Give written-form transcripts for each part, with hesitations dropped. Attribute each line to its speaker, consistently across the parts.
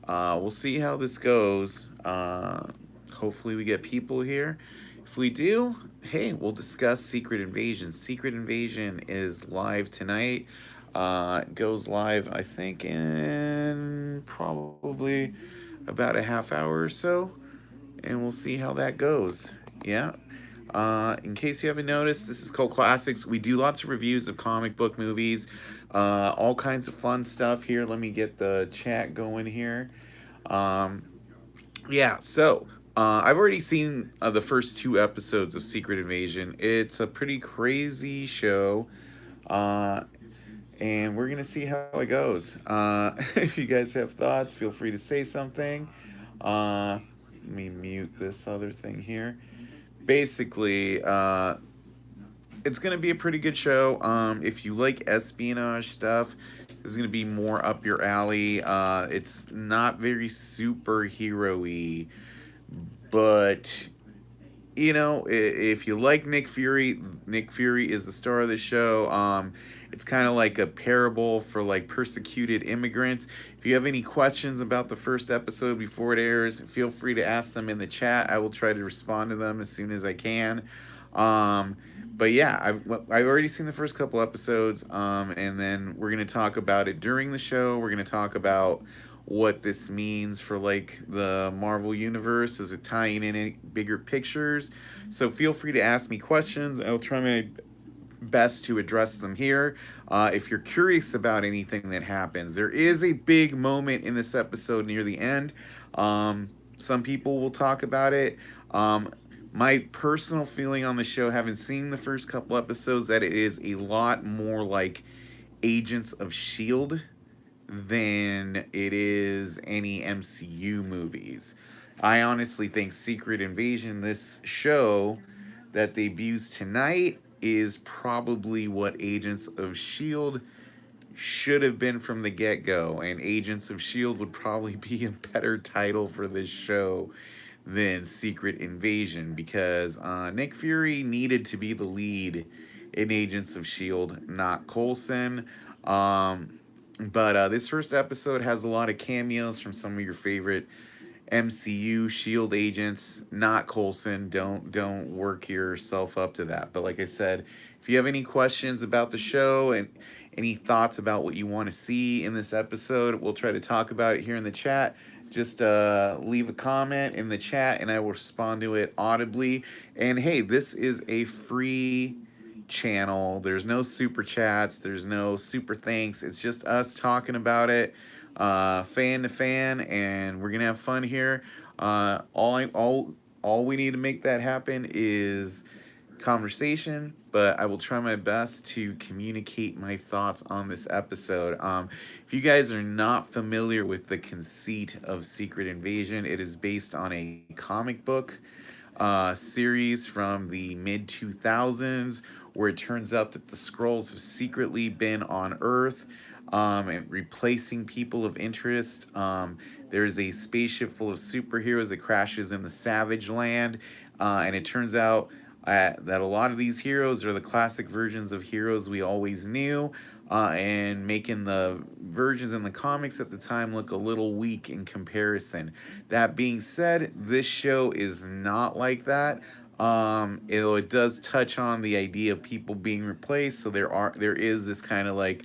Speaker 1: We'll see how this goes. Hopefully, we get people here. If we do, hey, we'll discuss Secret Invasion. Secret Invasion is live tonight. It goes live, I think, in probably about a half hour or so, and we'll see how that goes. Yeah. In case you haven't noticed, this is Cult Classics. We do lots of reviews of comic book movies, all kinds of fun stuff here. Let me get the chat going here. Um, yeah, so I've already seen the first two episodes of Secret Invasion. It's a pretty crazy show, uh, and we're gonna see how it goes. If you guys have thoughts, feel free to say something. Let me mute this other thing here. Basically, it's gonna be a pretty good show. If you like espionage stuff, this is gonna be more up your alley. It's not very superhero-y, but if you like Nick Fury, Nick Fury is the star of the show. It's kind of like a parable for like persecuted immigrants. If you have any questions about the first episode before it airs, feel free to ask them in the chat. I will try to respond to them as soon as I can. Um, but yeah, I've already seen the first couple episodes, and then we're gonna talk about it during the show. We're gonna talk about what this means for like the Marvel universe as it tying in any bigger pictures. So feel free to ask me questions. I'll try my best to address them here. If you're curious about anything that happens, there is a big moment in this episode near the end. Some people will talk about it. My personal feeling on the show, having seen the first couple episodes, that it is a lot more like Agents of S.H.I.E.L.D. than it is any MCU movies. I honestly think Secret Invasion, this show that debuts tonight, is probably what Agents of S.H.I.E.L.D. should have been from the get go. And Agents of S.H.I.E.L.D. would probably be a better title for this show than Secret Invasion because Nick Fury needed to be the lead in Agents of S.H.I.E.L.D., not Coulson. But this first episode has a lot of cameos from some of your favorite MCU Shield agents, not Coulson. Don't work yourself up to that. But like I said, if you have any questions about the show and any thoughts about what you want to see in this episode, we'll try to talk about it here in the chat. Just leave a comment in the chat and I will respond to it audibly. And hey, this is a free channel. There's no super chats, there's no super thanks. It's just us talking about it, fan to fan, and we're gonna have fun here. All we need to make that happen is conversation, but I will try my best to communicate my thoughts on this episode. If you guys are not familiar with the conceit of Secret Invasion, it is based on a comic book series from the mid 2000s where it turns out that the Skrulls have secretly been on Earth and replacing people of interest. There's a spaceship full of superheroes that crashes in the Savage Land, and it turns out that a lot of these heroes are the classic versions of heroes we always knew, and making the versions in the comics at the time look a little weak in comparison. That being said, this show is not like that. It does touch on the idea of people being replaced, so there is this kind of like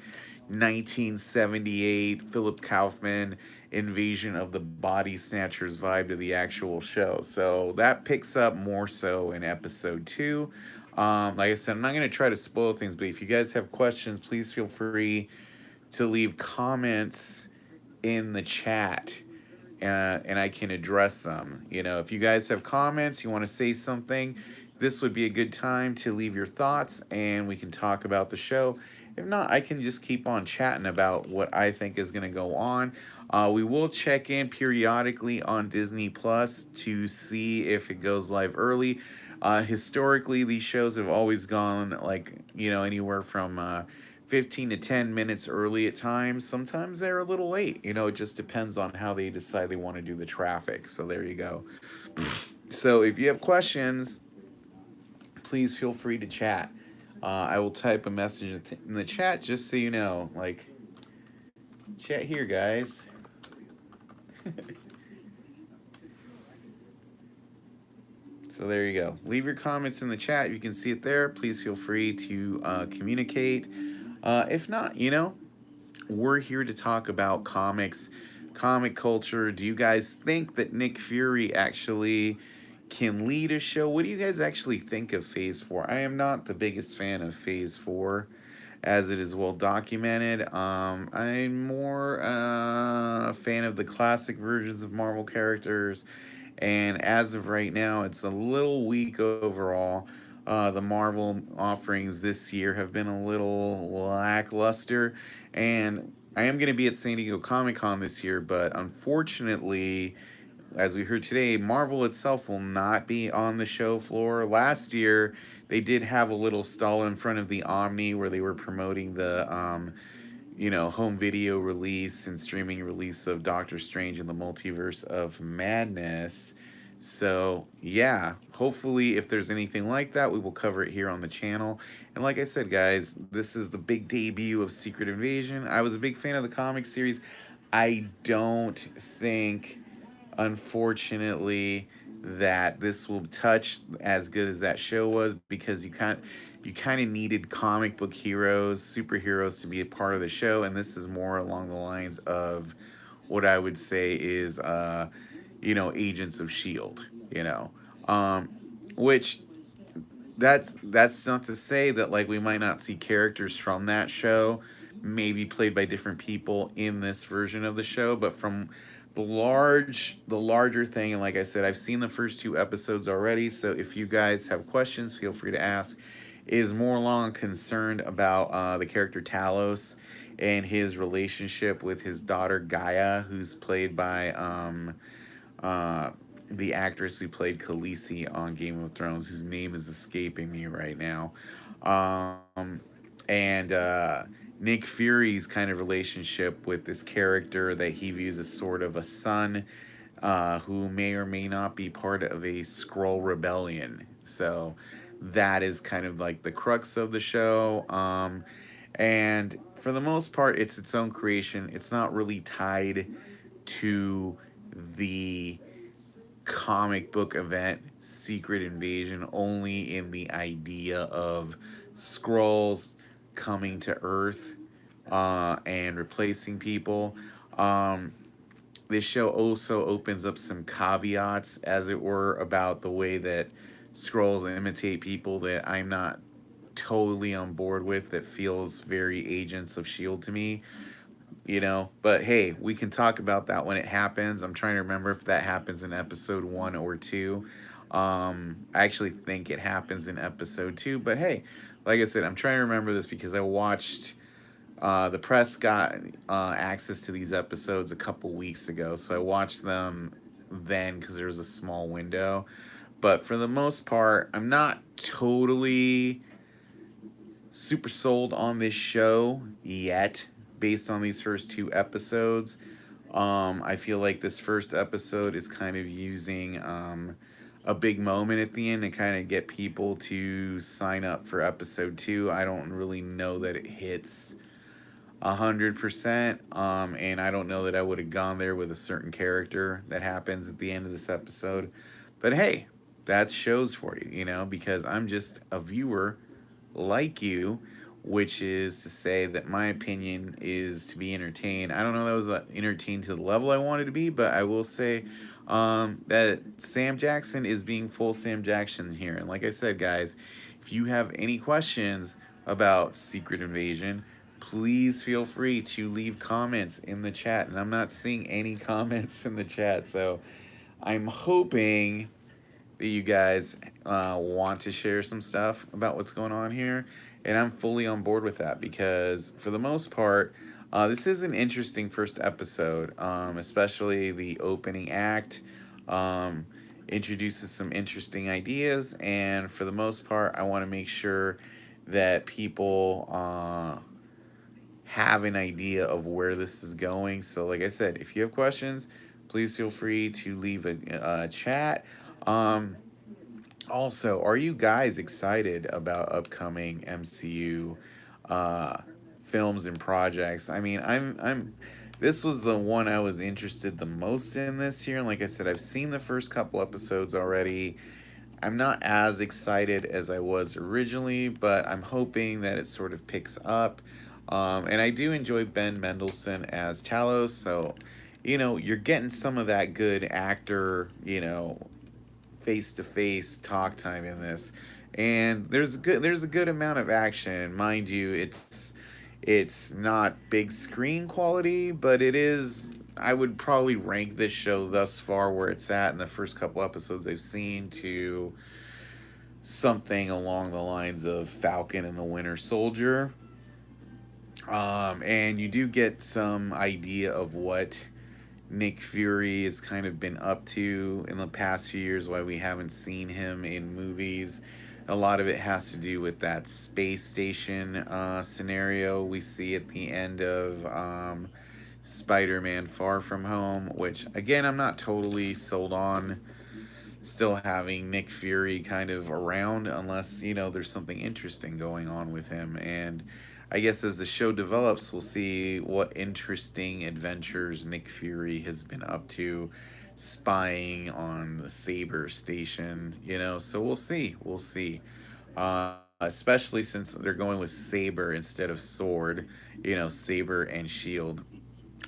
Speaker 1: 1978 Philip Kaufman invasion of the body snatchers vibe to the actual show. So that picks up more so in episode two. Like I said, I'm not going to try to spoil things, but if you guys have questions, please feel free to leave comments in the chat, and I can address them. If you guys have comments, you want to say something, this would be a good time to leave your thoughts and we can talk about the show. If not, I can just keep on chatting about what I think is going to go on. We will check in periodically on Disney Plus to see if it goes live early. Historically, these shows have always gone like, anywhere from 15 to 10 minutes early at times. Sometimes they're a little late. It just depends on how they decide they want to do the traffic. So there you go. So if you have questions, please feel free to chat. I will type a message in the chat just so you know. Like, chat here, guys. So there you go. Leave your comments in the chat. You can see it there. Please feel free to communicate. If not, we're here to talk about comics, comic culture. Do you guys think that Nick Fury actually can lead a show? What do you guys actually think of Phase 4? I am not the biggest fan of Phase 4, as it is well documented. I'm more a fan of the classic versions of Marvel characters, and as of right now, it's a little weak overall. The Marvel offerings this year have been a little lackluster, and I am going to be at San Diego Comic Con this year, but unfortunately, as we heard today, Marvel itself will not be on the show floor. Last year, they did have a little stall in front of the Omni where they were promoting the home video release and streaming release of Doctor Strange in the Multiverse of Madness. So, yeah, hopefully, if there's anything like that, we will cover it here on the channel. And like I said, guys, this is the big debut of Secret Invasion. I was a big fan of the comic series. I don't think, unfortunately, that this will touch as good as that show was, because you kind of needed comic book heroes, superheroes to be a part of the show, and this is more along the lines of what I would say is Agents of Shield, which that's not to say that like we might not see characters from that show maybe played by different people in this version of the show, but from the larger thing, and like I said, I've seen the first 2 episodes already, so if you guys have questions, feel free to ask, is more along concerned about the character Talos and his relationship with his daughter Gaia, who's played by the actress who played Khaleesi on Game of Thrones, whose name is escaping me right now. And Nick Fury's kind of relationship with this character that he views as sort of a son, who may or may not be part of a Skrull rebellion. So that is kind of like the crux of the show. And for the most part, it's its own creation. It's not really tied to the comic book event Secret Invasion, only in the idea of Skrulls coming to Earth and replacing people. This show also opens up some caveats, as it were, about the way that Skrulls imitate people that I'm not totally on board with, that feels very Agents of S.H.I.E.L.D. to me. But hey, we can talk about that when it happens. I'm trying to remember if that happens in episode 1 or 2. I actually think it happens in episode 2, but hey, like I said, I'm trying to remember this because I watched the press got access to these episodes a couple weeks ago, so I watched them then because there was a small window. But for the most part, I'm not totally super sold on this show yet, based on these first 2 episodes. I feel like this first episode is kind of using a big moment at the end to kind of get people to sign up for episode 2. I don't really know that it hits 100%, and I don't know that I would have gone there with a certain character that happens at the end of this episode. But hey, that's shows for you, because I'm just a viewer like you, which is to say that my opinion is to be entertained. I don't know that I was entertained to the level I wanted to be, but I will say that Sam Jackson is being full Sam Jackson here. And like I said, guys, if you have any questions about Secret Invasion, please feel free to leave comments in the chat. And I'm not seeing any comments in the chat, so I'm hoping that you guys want to share some stuff about what's going on here, and I'm fully on board with that, because for the most part, this is an interesting first episode, especially the opening act introduces some interesting ideas, and for the most part, I want to make sure that people have an idea of where this is going. So like I said, if you have questions, please feel free to leave a chat. Also, are you guys excited about upcoming MCU films and projects? I mean, I'm this was the one I was interested the most in this year, and like I said, I've seen the first couple episodes already. I'm not as excited as I was originally, but I'm hoping that it sort of picks up. And I do enjoy Ben Mendelsohn as Talos, so you're getting some of that good actor, face to face talk time in this, and there's a good amount of action, mind you. It's not big screen quality, but it is. I would probably rank this show thus far where it's at in the first couple episodes I've seen to something along the lines of Falcon and the Winter Soldier. And you do get some idea of what Nick Fury has kind of been up to in the past few years, why we haven't seen him in movies. A lot of it has to do with that space station scenario we see at the end of Spider Man Far From Home, which, again, I'm not totally sold on still having Nick Fury kind of around unless, there's something interesting going on with him. And I guess as the show develops, we'll see what interesting adventures Nick Fury has been up to spying on the Saber station, So we'll see. We'll see. Especially since they're going with Saber instead of Sword, Saber and Shield.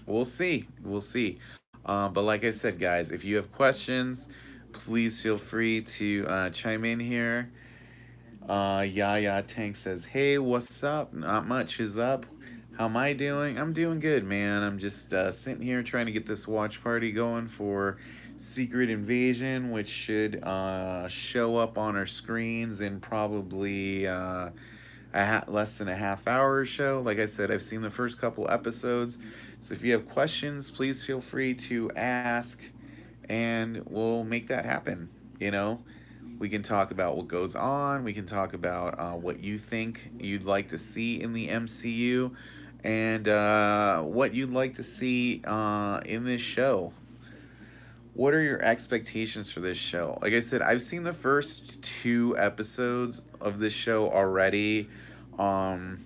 Speaker 1: We'll see. We'll see. But like I said, guys, if you have questions, please feel free to chime in here. Yaya Tank says, "Hey, what's up? Not much is up. How am I doing? I'm doing good, man. I'm just sitting here trying to get this watch party going for Secret Invasion, which should show up on our screens in probably less than a half hour or so. Like I said, I've seen the first couple episodes, so if you have questions, please feel free to ask, and we'll make that happen. You know." We can talk about what goes on. We can talk about what you think you'd like to see in the MCU and what you'd like to see in this show. What are your expectations for this show? Like I said, I've seen the first two episodes of this show already. Um,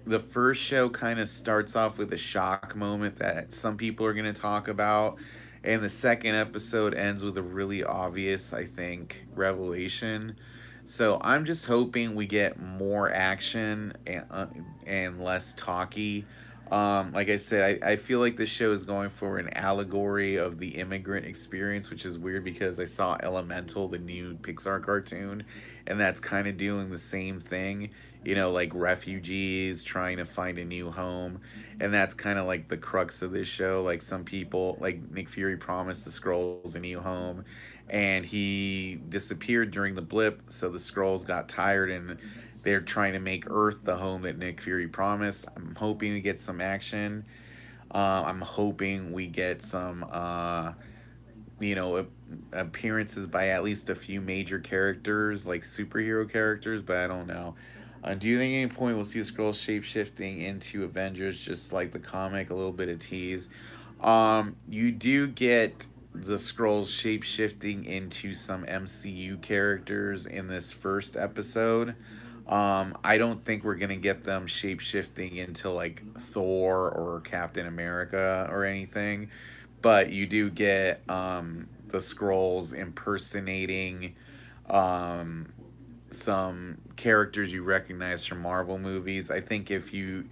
Speaker 1: the first show kind of starts off with a shock moment that some people are going to talk about, and the second episode ends with a really obvious, I think, revelation. So I'm just hoping we get more action and less talky. Like I said, I feel like this show is going for an allegory of the immigrant experience, which is weird because I saw Elemental, the new Pixar cartoon, and that's kind of doing the same thing. Like refugees trying to find a new home. And that's kind of like the crux of this show. Like some people, like Nick Fury promised the Skrulls a new home, and he disappeared during the blip, so the Skrulls got tired and they're trying to make Earth the home that Nick Fury promised. I'm hoping we get some action. I'm hoping we get some, you know, appearances by at least a few major characters, like superhero characters, but I don't know. Do you think at any point we'll see the Skrulls shape shifting into Avengers, just like the comic? A little bit of tease. You do get the Skrulls shape shifting into some MCU characters in this first episode. I don't think we're gonna get them shape shifting into like Thor or Captain America or anything, but you do get the Skrulls impersonating um, some characters you recognize from Marvel movies. I think if we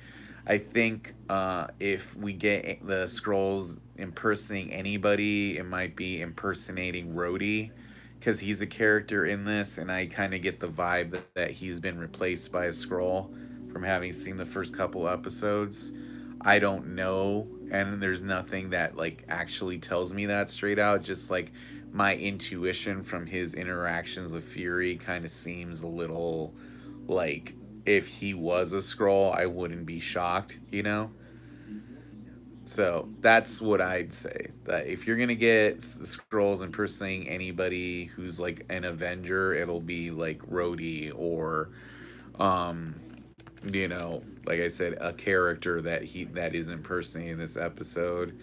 Speaker 1: get the Skrulls impersonating anybody, it might be impersonating Rhodey, because he's a character in this, and I kind of get the vibe that he's been replaced by a Skrull from having seen the first couple episodes. I don't know, and there's nothing that like actually tells me that straight out. Just like my intuition from his interactions with Fury kind of seems a little like if he was a Skrull, I wouldn't be shocked. So that's what I'd say. That if you're gonna get the Skrulls impersonating anybody who's like an Avenger, it'll be like Rhodey or, um, like I said, a character that is impersonating this episode.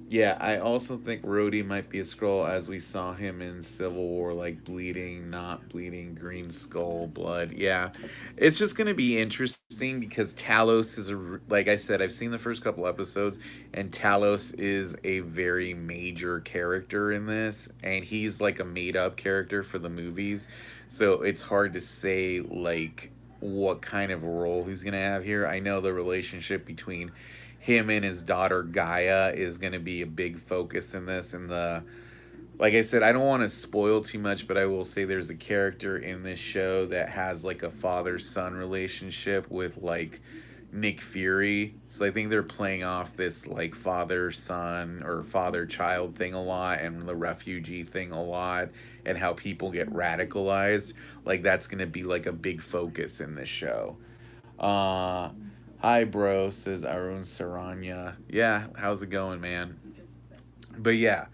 Speaker 1: Yeah, I also think Rhodey might be a Skrull, as we saw him in Civil War, like bleeding, not bleeding, green skull, blood. Yeah, it's just gonna be interesting because Talos is like I said, I've seen the first couple episodes, and Talos is a very major character in this, and he's like a made up character for the movies, so it's hard to say like what kind of role he's gonna have here. I know the relationship between him and his daughter Gaia is going to be a big focus in this. And the like I said, I don't want to spoil too much, but I will say there's a character in this show that has like a father son relationship with like Nick Fury. So I think they're playing off this like father son or father child thing a lot, and the refugee thing a lot, and how people get radicalized. Like that's going to be like a big focus in this show. Uh, Hi, bro, says Arun Saranya. Yeah, how's it going, man? But yeah,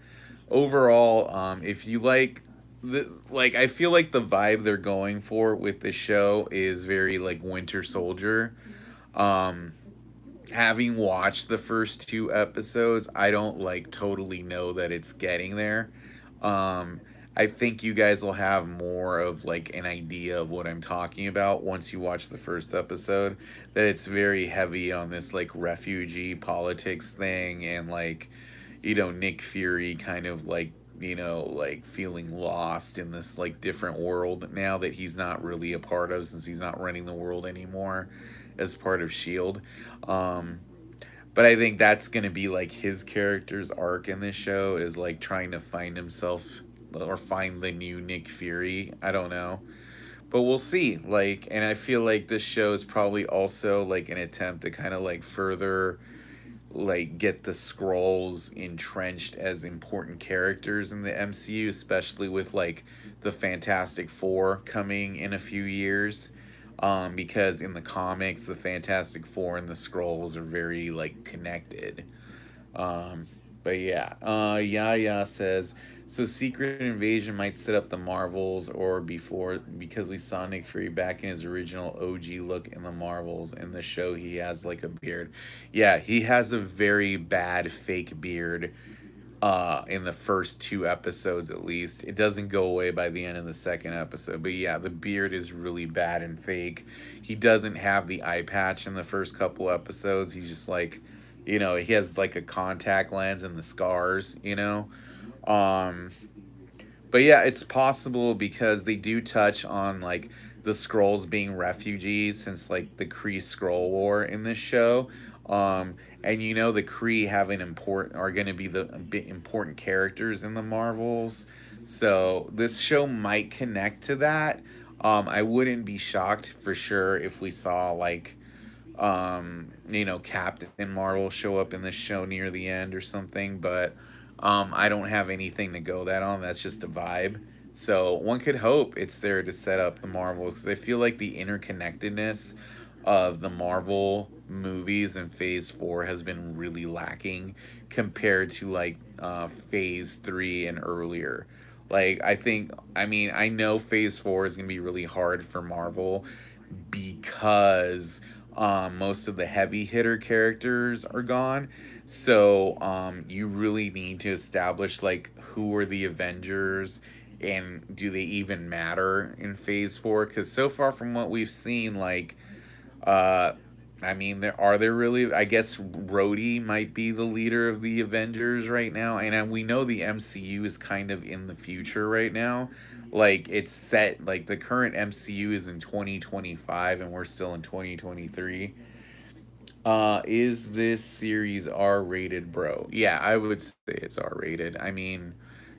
Speaker 1: overall, if you I feel like the vibe they're going for with the show is very like Winter Soldier. Um, Having watched the first two episodes, I don't like totally know that it's getting there. Um, I think you guys will have more of like an idea of what I'm talking about once you watch the first episode. That it's very heavy on this like refugee politics thing, and like, Nick Fury kind of like, like feeling lost in this like different world now that he's not really a part of, since he's not running the world anymore as part of Shield. Um, but I think that's gonna be like his character's arc in this show, is like trying to find himself or find the new Nick Fury. I don't know. But we'll see. Like, and I feel like this show is probably also like an attempt to kind of like further like get the Skrulls entrenched as important characters in the MCU, especially with like the Fantastic Four coming in a few years. Because in the comics, the Fantastic Four and the Skrulls are very like connected. Um, but yeah, Yaya says, so Secret Invasion might set up the Marvels, or before, because we saw Nick Fury back in his original OG look in the Marvels. In the show, he has like a beard. Yeah, he has a very bad fake beard. In the first two episodes, at least, it doesn't go away by the end of the second episode. But yeah, the beard is really bad and fake. He doesn't have the eye patch in the first couple episodes. He's just like, he has like a contact lens and the scars. Um, but yeah, it's possible because they do touch on like the Skrulls being refugees since like the Kree Skrull War in this show. And the Kree have an important are going to be the important characters in the Marvels. So this show might connect to that. I wouldn't be shocked for sure if we saw like Captain Marvel show up in this show near the end or something, but I don't have anything to go that on. That's just a vibe. So one could hope it's there to set up the Marvels, because I feel like the interconnectedness of the Marvel movies in Phase 4 has been really lacking compared to like Phase 3 and earlier. Like I know Phase 4 is going to be really hard for Marvel because most of the heavy hitter characters are gone. So you really need to establish like who are the Avengers, and do they even matter in Phase 4? Because so far from what we've seen, like, uh, there really? I guess Rhodey might be the leader of the Avengers right now, and we know the MCU is kind of in the future right now. Like it's set, like the current MCU is in 2025, and we're still in 2023. Is this series R rated, bro? Yeah, I would say it's R rated.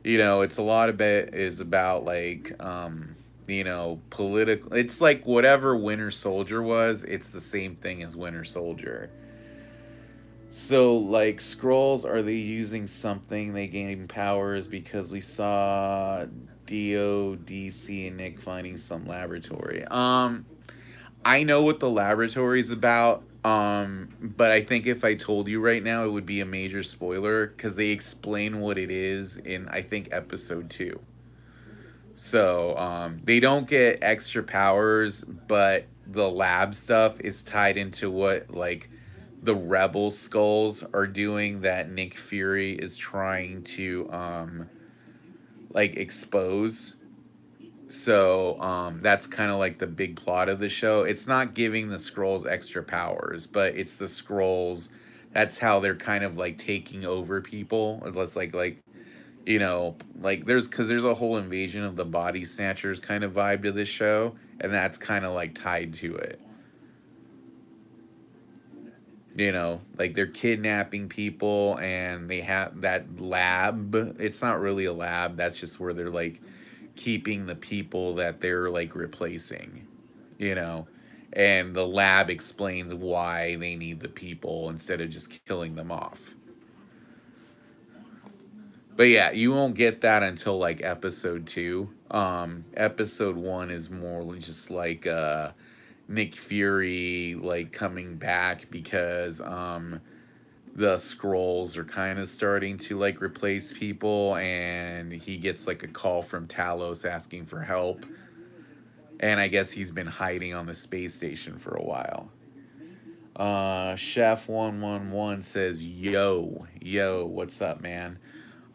Speaker 1: It's a lot of it is about like political. It's like whatever Winter Soldier was, it's the same thing as Winter Soldier. So like Scrolls, are they using something they gain powers? Because we saw DODC and Nick finding some laboratory. I know what the laboratory is about. But I think if I told you right now, it would be a major spoiler because they explain what it is in, I think, episode 2. So they don't get extra powers, but the lab stuff is tied into what like the rebel skulls are doing that Nick Fury is trying to like expose. So that's kind of like the big plot of the show. It's not giving the scrolls extra powers, but it's the scrolls. That's how they're kind of like taking over people. It's like you know, like there's a whole invasion of the body snatchers kind of vibe to this show, and that's kind of like tied to it. You know, like they're kidnapping people, and they have that lab. It's not really a lab. That's just where they're like keeping the people that they're like replacing. You know, and the lab explains why they need the people instead of just killing them off. But yeah, you won't get that until like episode 2. Episode 1 is more just like Nick Fury like coming back because the scrolls are kind of starting to like replace people, and he gets like a call from Talos asking for help. And I guess he's been hiding on the space station for a while. Chef 111 says, yo, what's up, man?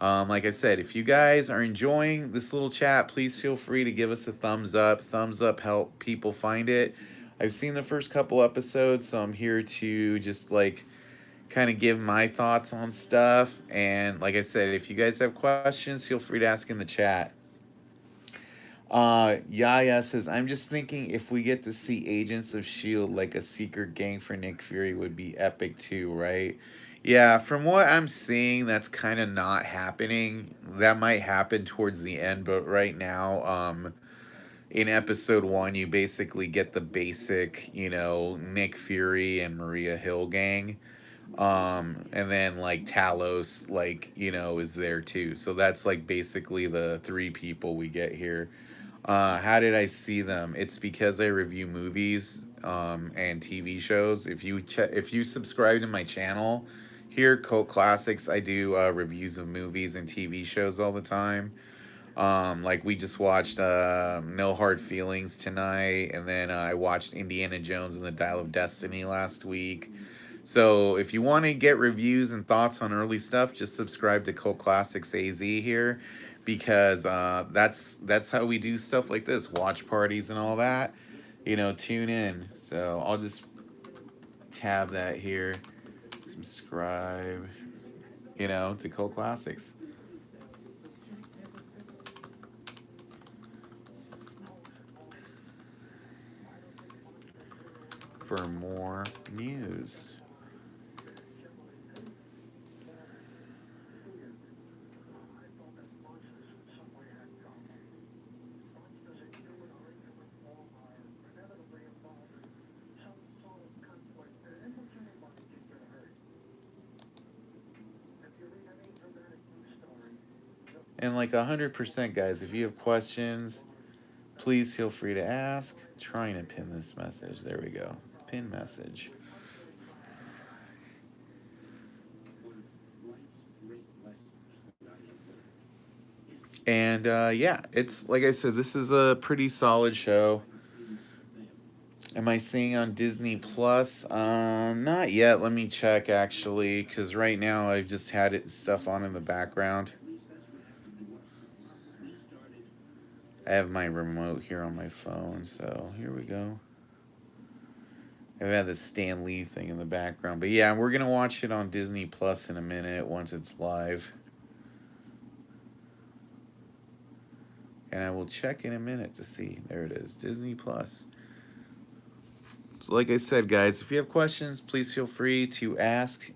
Speaker 1: Like I said, if you guys are enjoying this little chat, please feel free to give us a thumbs up. Thumbs up help people find it. I've seen the first couple episodes, so I'm here to just like kind of give my thoughts on stuff. And like I said, if you guys have questions, feel free to ask in the chat. Yaya says, I'm just thinking if we get to see Agents of S.H.I.E.L.D. like a secret gang for Nick Fury would be epic too, right? Yeah, from what I'm seeing, that's kind of not happening. That might happen towards the end, but right now, in episode 1, you basically get the basic, you know, Nick Fury and Maria Hill gang. And then like Talos, like, you know, is there too. So that's like basically the 3 people we get here. How did I see them? It's because I review movies and TV shows. If you subscribe to my channel here, Cult Classics, I do reviews of movies and TV shows all the time. Like we just watched No Hard Feelings tonight, and then I watched Indiana Jones and the Dial of Destiny last week. So if you want to get reviews and thoughts on early stuff, just subscribe to Cult Classics AZ here, because that's how we do stuff like this, watch parties and all that. You know, tune in. So I'll just tab that here. Subscribe. You know, to Cult Classics. For more news. And like 100%, guys, if you have questions, please feel free to ask. Trying to pin this message. There we go. Pin message. And yeah, it's like I said, this is a pretty solid show. Am I seeing on Disney Plus? Not yet. Let me check actually, because right now I've just had it stuff on in the background. I have my remote here on my phone, so here we go. I've had the Stan Lee thing in the background, but yeah, we're gonna watch it on Disney Plus in a minute once it's live. And I will check in a minute to see. There it is, Disney Plus. So like I said, guys, if you have questions, please feel free to ask.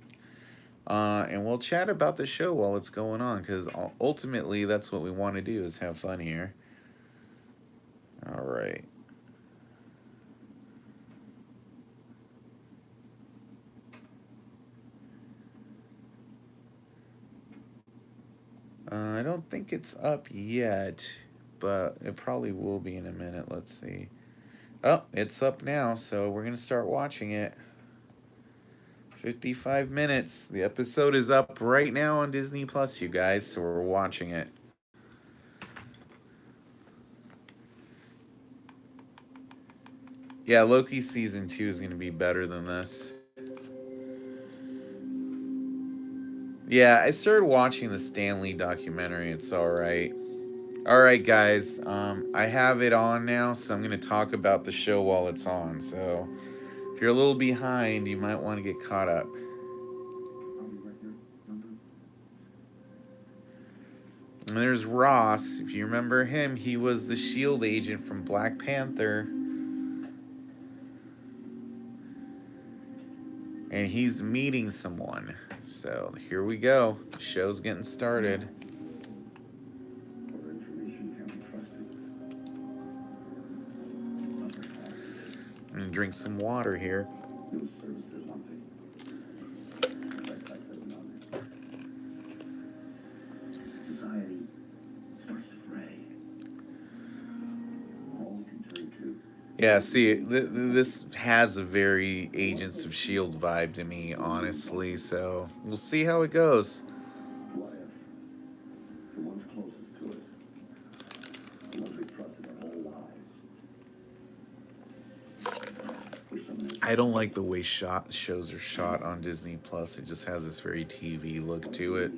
Speaker 1: And we'll chat about the show while it's going on, because ultimately that's what we want to do, is have fun here. All right. I don't think it's up yet, but it probably will be in a minute. Let's see. Oh, it's up now, so we're going to start watching it. 55 minutes. The episode is up right now on Disney Plus, you guys, so we're watching it. Yeah, Loki season 2 is going to be better than this. Yeah, I started watching the Stanley documentary. It's all right. All right, guys. I have it on now, so I'm gonna talk about the show while it's on. So if you're a little behind, you might want to get caught up. And there's Ross. If you remember him, he was the Shield agent from Black Panther. And he's meeting someone. So here we go. The show's getting started. I'm gonna drink some water here. Yeah, see, this has a very Agents of S.H.I.E.L.D. vibe to me, honestly, so we'll see how it goes. I don't like the way shows are shot on Disney Plus. It just has this very TV look to it.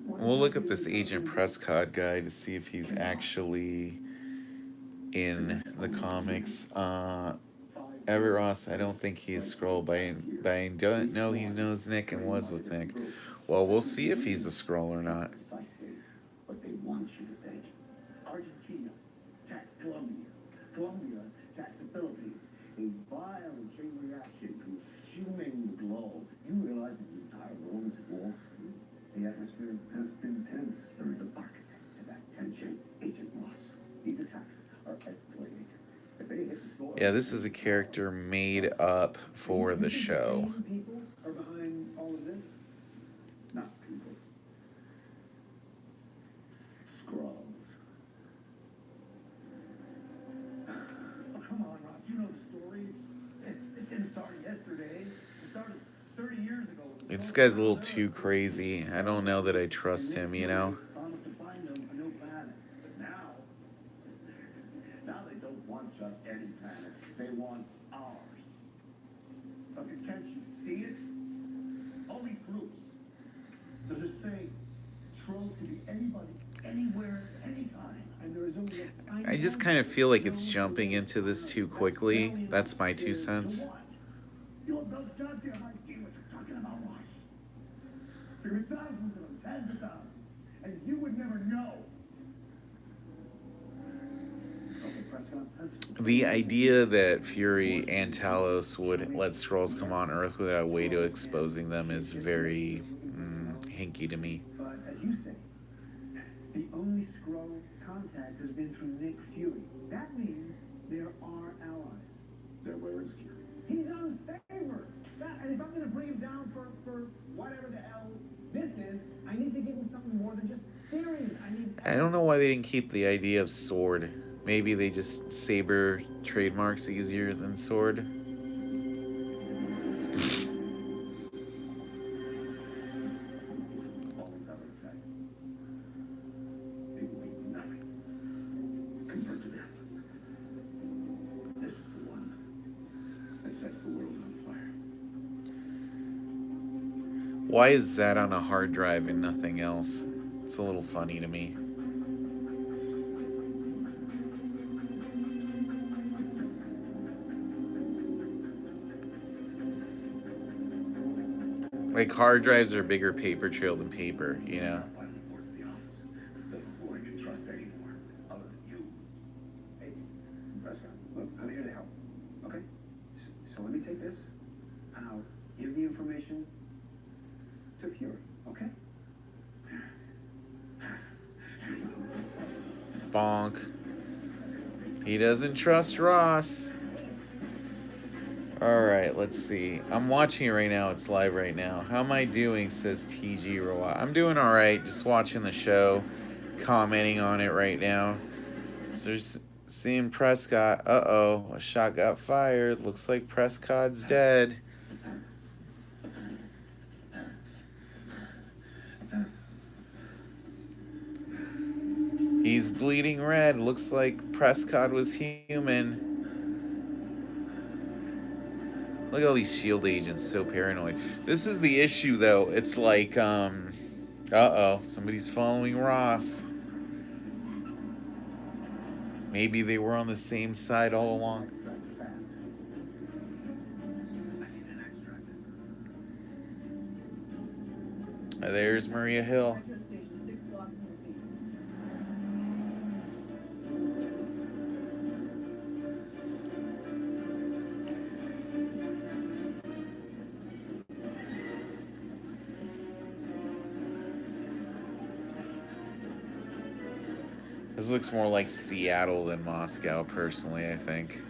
Speaker 1: We'll look up this Agent Prescott guy to see if he's actually in the comics. Everett Ross, I don't think he's Skrull, but I don't know he knows Nick and was with Nick. Well, we'll see if he's a Skrull or not.
Speaker 2: But they want you to think. Argentina tax Colombia. Colombia tax the Philippines. A violent chain reaction consuming the globe. You realize that the entire world is at war? The atmosphere has been tense. There is an architect to that tension, Agent Ross. These attacks are escalating. If they hit the soil,
Speaker 1: Yeah, this is a character made up for the show.
Speaker 2: People are behind all of this? Not people. Skrulls. Oh, come on, Ross. You know the stories. It didn't start yesterday. It started 30 years ago.
Speaker 1: This guy's a little too crazy. I don't know that I trust him, you know?
Speaker 2: Promised to find them a new planet. But now they don't want just any planet. They want ours. But can't you see it? All these groups, they're just saying trolls can be anybody, anywhere, anytime. And there is only a tiny
Speaker 1: I just kind of feel like it's jumping into this too quickly. That's my 2 cents.
Speaker 2: You have no goddamn idea what you're talking about, Ross. There are thousands of them, tens of thousands, and you would never know. Okay, Prescott,
Speaker 1: The idea that Fury and Talos would let Skrulls come on Earth without a way to exposing them is very hinky to me.
Speaker 2: But as you say, the only Skrull contact has been through Nick Fury. That means there are allies. There where is Fury? He's unfavored. And if I'm going to bring him down for whatever the hell this is, I need to give him something more than just theories.
Speaker 1: I don't know why they didn't keep the idea of sword. Maybe they just Saber trademarks easier than sword.
Speaker 2: All these other effects, they mean nothing compared to this. This is the one that sets the world on fire.
Speaker 1: Why is that on a hard drive and nothing else? It's a little funny to me. Like, hard drives are a bigger paper trail than paper, you know?
Speaker 2: Who I can trust anymore, other than you. Hey, Prescott, look, I'm here to help. Okay? So let me take this, and I'll give the information to Fury, okay?
Speaker 1: Bonk. He doesn't trust Ross. Alright, let's see. I'm watching it right now. It's live right now. How am I doing, says TG Roa. I'm doing alright. Just watching the show. Commenting on it right now. So there's seeing Prescott. Uh-oh. A shot got fired. Looks like Prescott's dead. He's bleeding red. Looks like Prescott was human. Look at all these shield agents, so paranoid. This is the issue, though. It's like, uh-oh, somebody's following Ross. Maybe they were on the same side all along. There's Maria Hill. This looks more like Seattle than Moscow, personally, I think.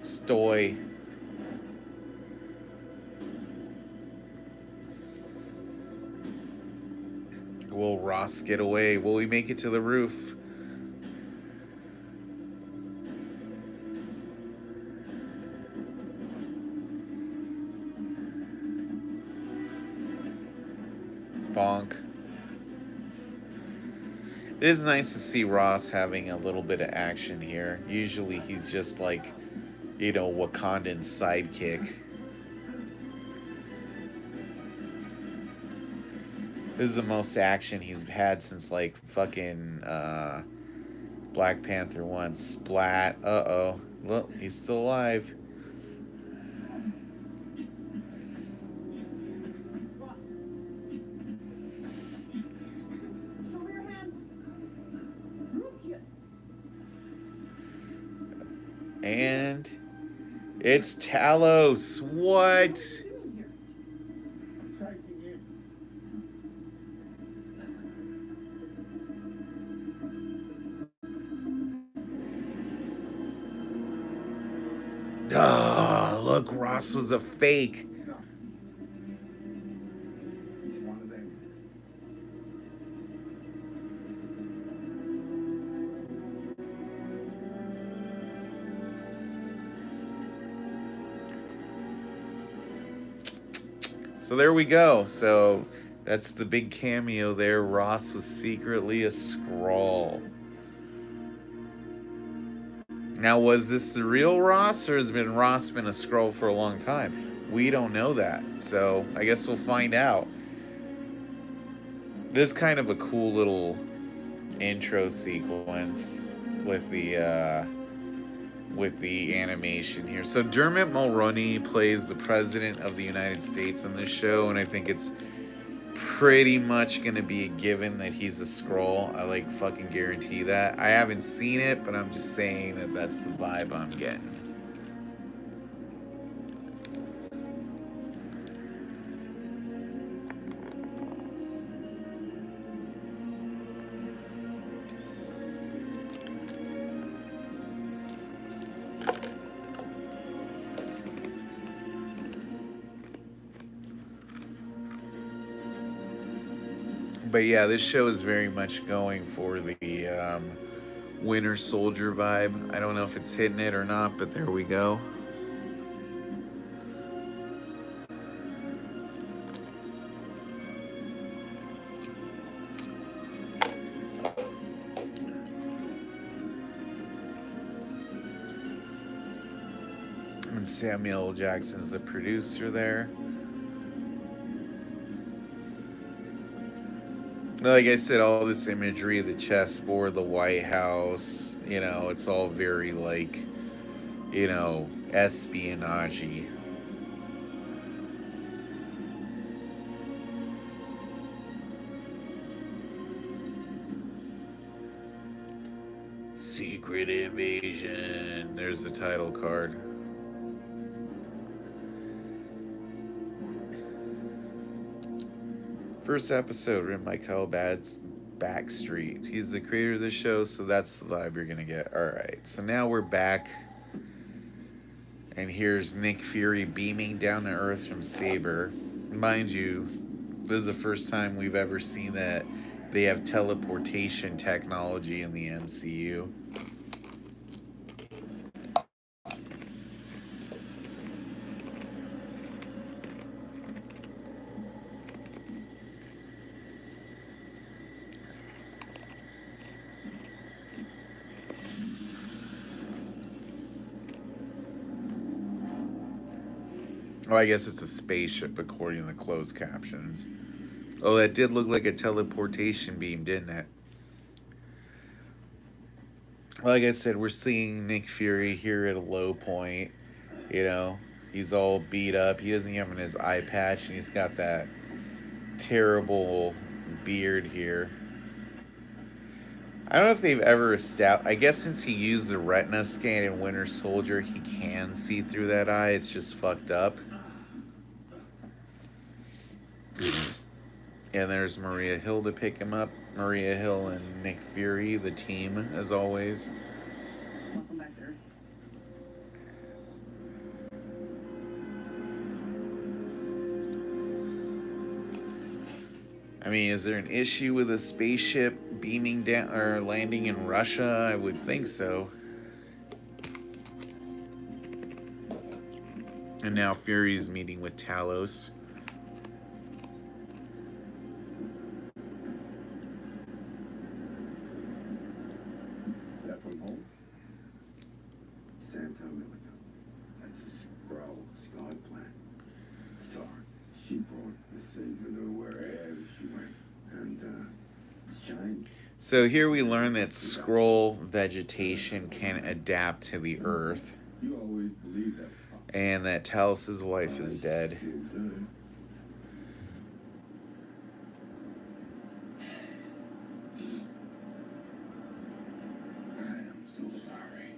Speaker 1: Stoy. Will Ross get away? Will we make it to the roof? Bonk. It is nice to see Ross having a little bit of action here. Usually he's just like, you know, Wakandan sidekick. This is the most action he's had since like fucking Black Panther 1. Splat. Uh-oh. Look, he's still alive. And it's Talos. What? Ah, look, Ross was a fake.
Speaker 2: He's one of them.
Speaker 1: So there we go. So that's the big cameo there. Ross was secretly a Skrull. Now, was this the real Ross, or has Ross been a Skrull for a long time? We don't know that, so I guess we'll find out. This is kind of a cool little intro sequence with the animation here. So Dermot Mulroney plays the President of the United States in this show, and I think it's pretty much gonna be a given that he's a Skrull. I like fucking guarantee that. I haven't seen it, but I'm just saying that that's the vibe I'm getting. But yeah, this show is very much going for the Winter Soldier vibe. I don't know if it's hitting it or not, but there we go. And Samuel L. Jackson's the producer there. Like I said, all this imagery, the chessboard, the White House, you know, it's all very like, you know, espionage-y. Secret Invasion. There's the title card. First episode written by Kyle Backstreet. He's the creator of the show, so that's the vibe you're gonna get. Alright, so now we're back. And here's Nick Fury beaming down to Earth from Saber. Mind you, this is the first time we've ever seen that they have teleportation technology in the MCU. Oh, I guess it's a spaceship according to the closed captions. Oh, that did look like a teleportation beam, didn't it? Like I said, we're seeing Nick Fury here at a low point. You know, he's all beat up. He doesn't have his eye patch, and he's got that terrible beard here. I don't know if they've ever established. I guess since he used the retina scan in Winter Soldier, he can see through that eye. It's just fucked up. And there's Maria Hill to pick him up. Maria Hill and Nick Fury, the team, as always.
Speaker 3: Welcome back to Earth.
Speaker 1: I mean, is there an issue with a spaceship beaming down or landing in Russia? I would think so. And now Fury's meeting with Talos.
Speaker 2: Is that from home? Santa Milica. That's a Skrulls God plan. Sorry, she brought the savior to wherever she went. And, it's changed.
Speaker 1: So here we learn that Skrull vegetation can adapt to the Earth,
Speaker 2: You always believed that was possible.
Speaker 1: and that Talos' wife is dead.
Speaker 2: Still do. I am so sorry.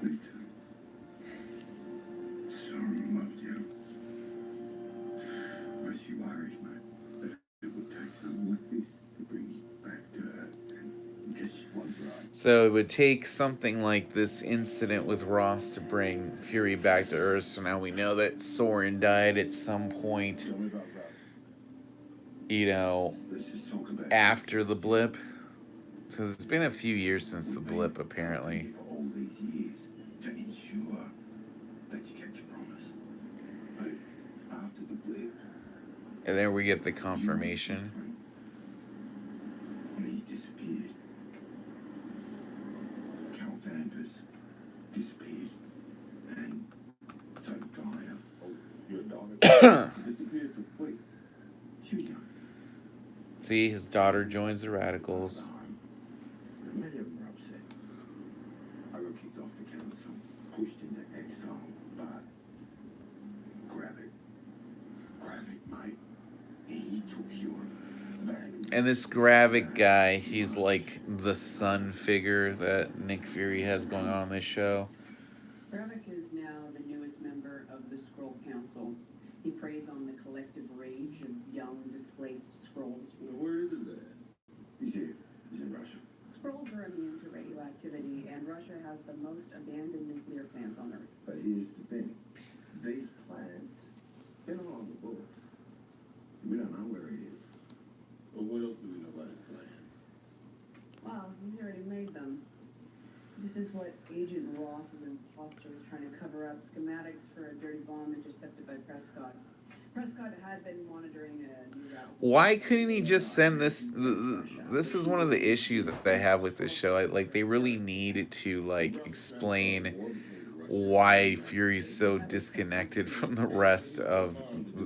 Speaker 2: Me too. Sorry, loved you. But you Irishman. But it would take something like this to bring you back to Earth. And guess she was right.
Speaker 1: So it would take something like this incident with Ross to bring Fury back to Earth. So now we know that Soren died at some point,
Speaker 2: Tell me about Rob.
Speaker 1: you know,
Speaker 2: Let's just talk about
Speaker 1: after the blip. Because it's been a few years since the blip,
Speaker 2: Thank
Speaker 1: apparently.
Speaker 2: you for all these years to ensure that you kept your promise. But after the blip,
Speaker 1: And then we get the confirmation.
Speaker 2: and then you disappeared. Carol Danvers disappeared. And so did Gaia. Oh, your daughter disappeared too quick. She was young.
Speaker 1: See, his daughter joins the Radicals.
Speaker 2: Many of them were upset. I got kicked off the council, pushed into exile, but Gravik, mate, he took your abandoned.
Speaker 1: And this Gravik guy, he's like the son figure that Nick Fury has going on in this show.
Speaker 3: Gravik is now the newest member of the Skrull Council. He preys on the collective rage of young, displaced Skrulls.
Speaker 2: Where is his ass? He's here. He's in Russia.
Speaker 3: Skrulls are immune to radioactivity, and Russia has the most abandoned nuclear plants on Earth.
Speaker 2: But here's the thing. These plans, they're not on the books. We don't know where he is. Well, what else do we know about his plans?
Speaker 3: Wow, he's already made them. This is what Agent Ross's imposter was trying to cover up, schematics for a dirty bomb intercepted by Prescott. Prescott had been monitoring a new route.
Speaker 1: Why couldn't he just send this? This is one of the issues that I have with this show. Like, they really need to like explain why Fury's so disconnected from the rest of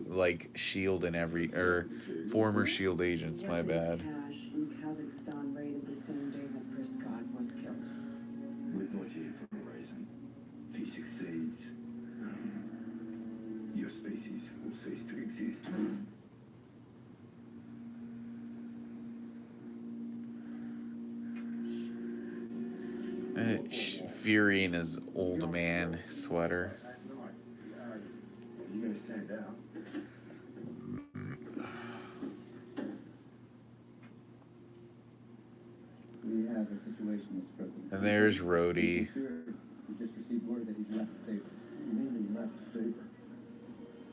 Speaker 1: like Shield and former Shield agents. My bad.
Speaker 3: Cash in Kazakhstan raided the same day that Prescott was killed.
Speaker 2: We're not here for a reason. If he succeeds, your species will cease to exist.
Speaker 1: Fury in his old man sweater.
Speaker 2: You gotta stand out.
Speaker 4: We have a situation, Mr. President.
Speaker 1: And there's Rhodey.
Speaker 4: We just received word that he's left Saber.
Speaker 2: You mean he left Saber?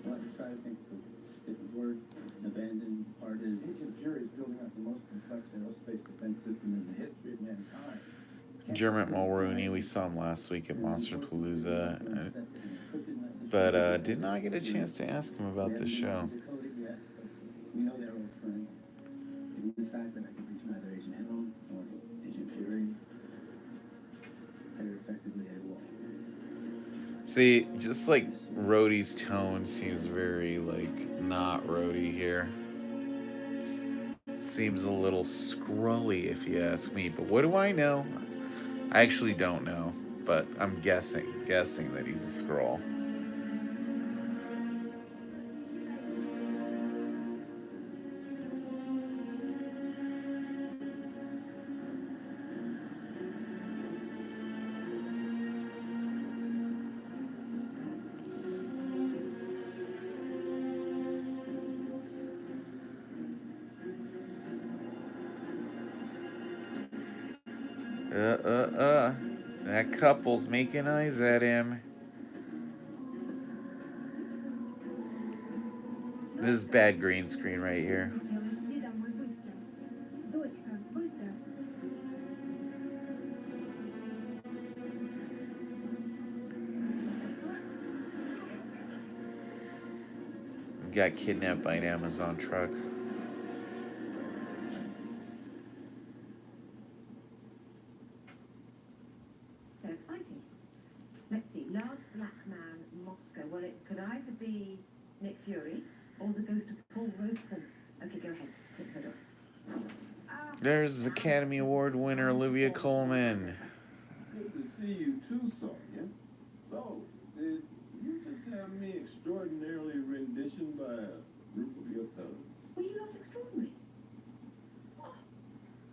Speaker 4: Well, I try to think of a different word. Abandoned, parted.
Speaker 2: Agent Fury is building
Speaker 4: most complex aerospace defense system in the history of mankind.
Speaker 1: Dermot Mulroney, we saw him last week at Monster Palooza, but did not get a chance to ask him about the show.
Speaker 4: We know they're old friends. Given the fact that I can reach neither Agent Hill nor Agent Fury, they're effectively AWOL.
Speaker 1: See, just like Rhodey's tone seems very like not Rhodey here. Seems a little scrully if you ask me, but what do I know? I actually don't know, but I'm guessing that he's a Skrull. That couple's making eyes at him. This is bad green screen right here. Got kidnapped by an Amazon truck.
Speaker 5: So exciting. Let's see. Large black man, Moscow. Well, it could either be Nick Fury or the ghost of Paul Robeson. Okay, go ahead. Click the door.
Speaker 1: There's Academy Award winner Olivia Colman.
Speaker 6: Good to see you too, Sonya. So, did you just have me extraordinarily rendition by a group of your thugs?
Speaker 5: Were you not extraordinary? Oh,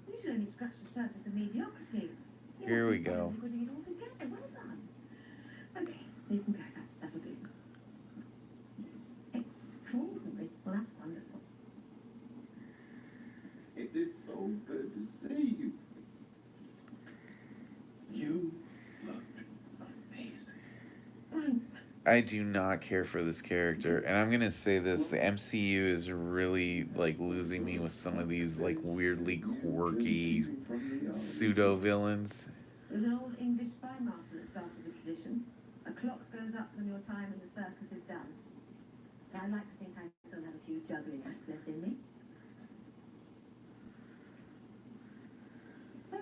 Speaker 5: you should only scratch the surface of mediocrity.
Speaker 1: Here we go.
Speaker 5: Putting it all together. Well done. Okay, you can go. That'll do. Extraordinary. Well, that's wonderful.
Speaker 6: It is so good to see you. You look amazing.
Speaker 5: Thanks.
Speaker 1: I do not care for this character, and I'm gonna say this: the MCU is really like losing me with some of these like weirdly quirky pseudo villains.
Speaker 5: There was an old English spy master that started the tradition. A clock goes up when your time in the circus is done. I like to think I still have a few juggling acts left in me. So,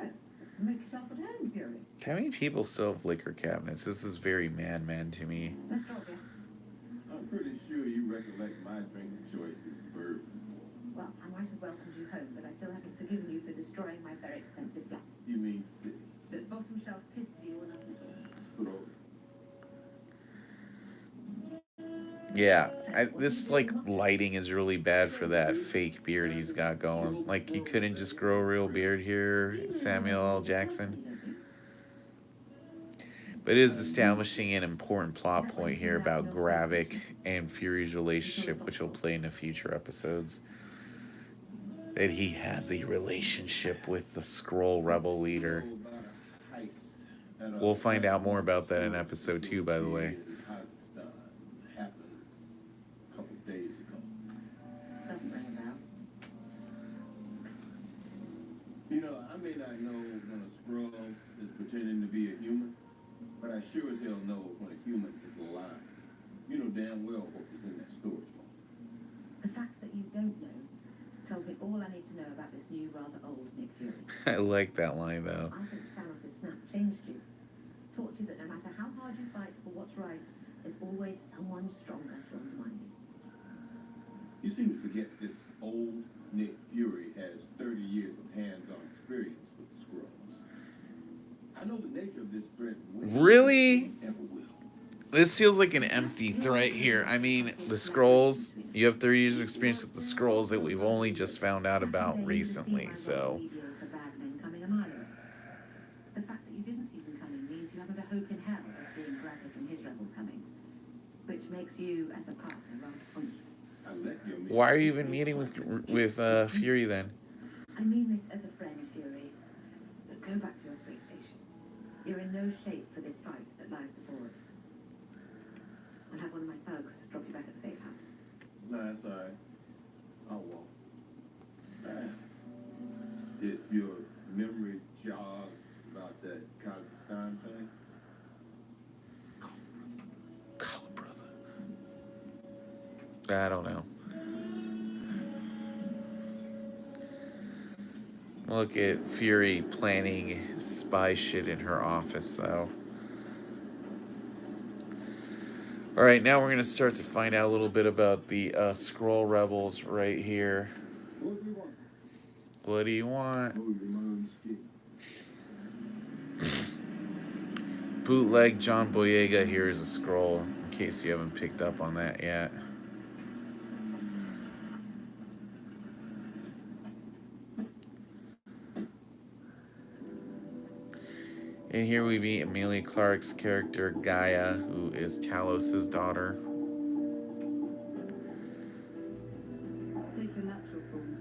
Speaker 5: make yourself at home, Fury.
Speaker 1: How many people still have liquor cabinets? This is very man to me.
Speaker 5: Let's go, yeah.
Speaker 6: I'm pretty sure you recollect my drinking choices, Bourbon.
Speaker 5: Well, I might have welcomed you home, but I still haven't forgiven you for destroying my very expensive flat.
Speaker 6: You mean city?
Speaker 5: So it's bottom shelf piss for you or nothing at all.
Speaker 6: Throat.
Speaker 1: Yeah, this like lighting is really bad for that fake beard he's got going. Like you couldn't just grow a real beard here, Samuel L. Jackson. But it is establishing an important plot point here about Gravik and Fury's relationship, which will play in the future episodes. That he has a relationship with the Skrull rebel leader. We'll find out more about that in episode 2, by the way.
Speaker 5: Doesn't ring a bell.
Speaker 6: You know, I may not know when a Skrull is pretending to be a human, but I sure as hell know when a human is lying. You know damn well what was in that storage room.
Speaker 5: The fact that you don't know tells me all I need to know about this new, rather old Nick Fury.
Speaker 1: I like that line, though.
Speaker 5: I think Thanos' snap changed you. Taught you that no matter how hard you fight for what's right, there's always someone stronger to undermine you.
Speaker 6: You seem to forget this old Nick Fury has 30 years of hands-on experience with the Skrulls. I know the nature of this threat.
Speaker 1: Really?
Speaker 6: Ever will.
Speaker 1: This feels like an empty threat here. I mean, the Skrulls, you have 30 years of experience with the Skrulls that we've only just found out about recently, so.
Speaker 5: The fact that you didn't see them coming means you haven't a hope in hell of seeing Gravik and his rebels coming, which makes you, as a partner, rather pointless.
Speaker 1: Why are you even meeting with Fury then?
Speaker 5: I mean this as a friend, Fury. But go back to your space station. You're in no shape for this fight that lies before us. I'll have one of my thugs drop you back at the safe house.
Speaker 6: No, that's all right. I'll walk. if your memory jogs about that Kazakhstan thing.
Speaker 1: Color brother. I don't know. Look at Fury planning spy shit in her office, though. All right, now we're gonna start to find out a little bit about the Skrull Rebels right here.
Speaker 2: What do you want?
Speaker 1: What do you want?
Speaker 2: Oh, your mom's skin.
Speaker 1: Bootleg John Boyega here is a Skrull, in case you haven't picked up on that yet. And here we meet Emilia Clarke's character Gaia, who is Talos' daughter.
Speaker 3: Take your natural form.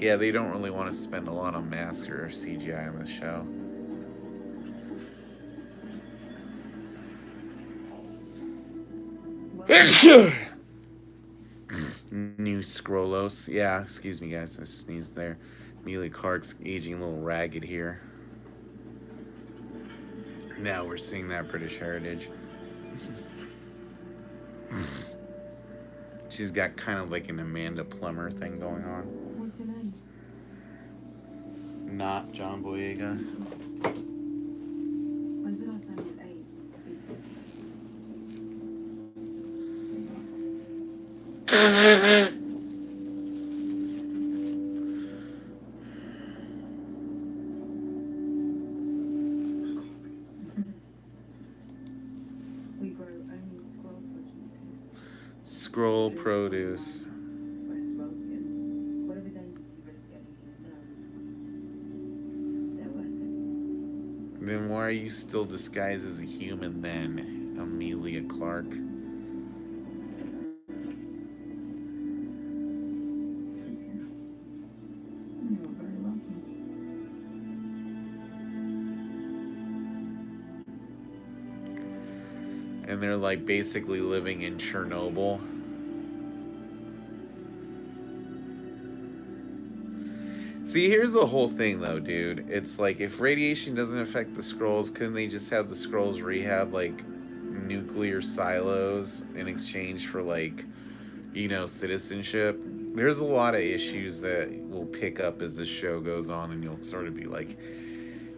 Speaker 1: Yeah, they don't really want to spend a lot on masks or CGI on this show. New Skrullos. Yeah, excuse me, guys. I sneezed there. Emilia Clarke's aging a little ragged here. Now we're seeing that British heritage. She's got kind of like an Amanda Plummer thing going on.
Speaker 3: What's your name?
Speaker 1: Not John Boyega.
Speaker 3: When's the last time you ate? We grow only squirrel produce here.
Speaker 1: Skrull produce.
Speaker 3: By squirrel skin. Whatever dangers you risk getting in, they're worth it.
Speaker 1: Then why are you still disguised as a human then, Emilia Clarke?
Speaker 3: You're very welcome.
Speaker 1: And they're like basically living in Chernobyl. See, here's the whole thing though, dude. It's like if radiation doesn't affect the Skrulls, couldn't they just have the Skrulls rehab like nuclear silos in exchange for like, you know, citizenship? There's a lot of issues that will pick up as the show goes on, and you'll sort of be like,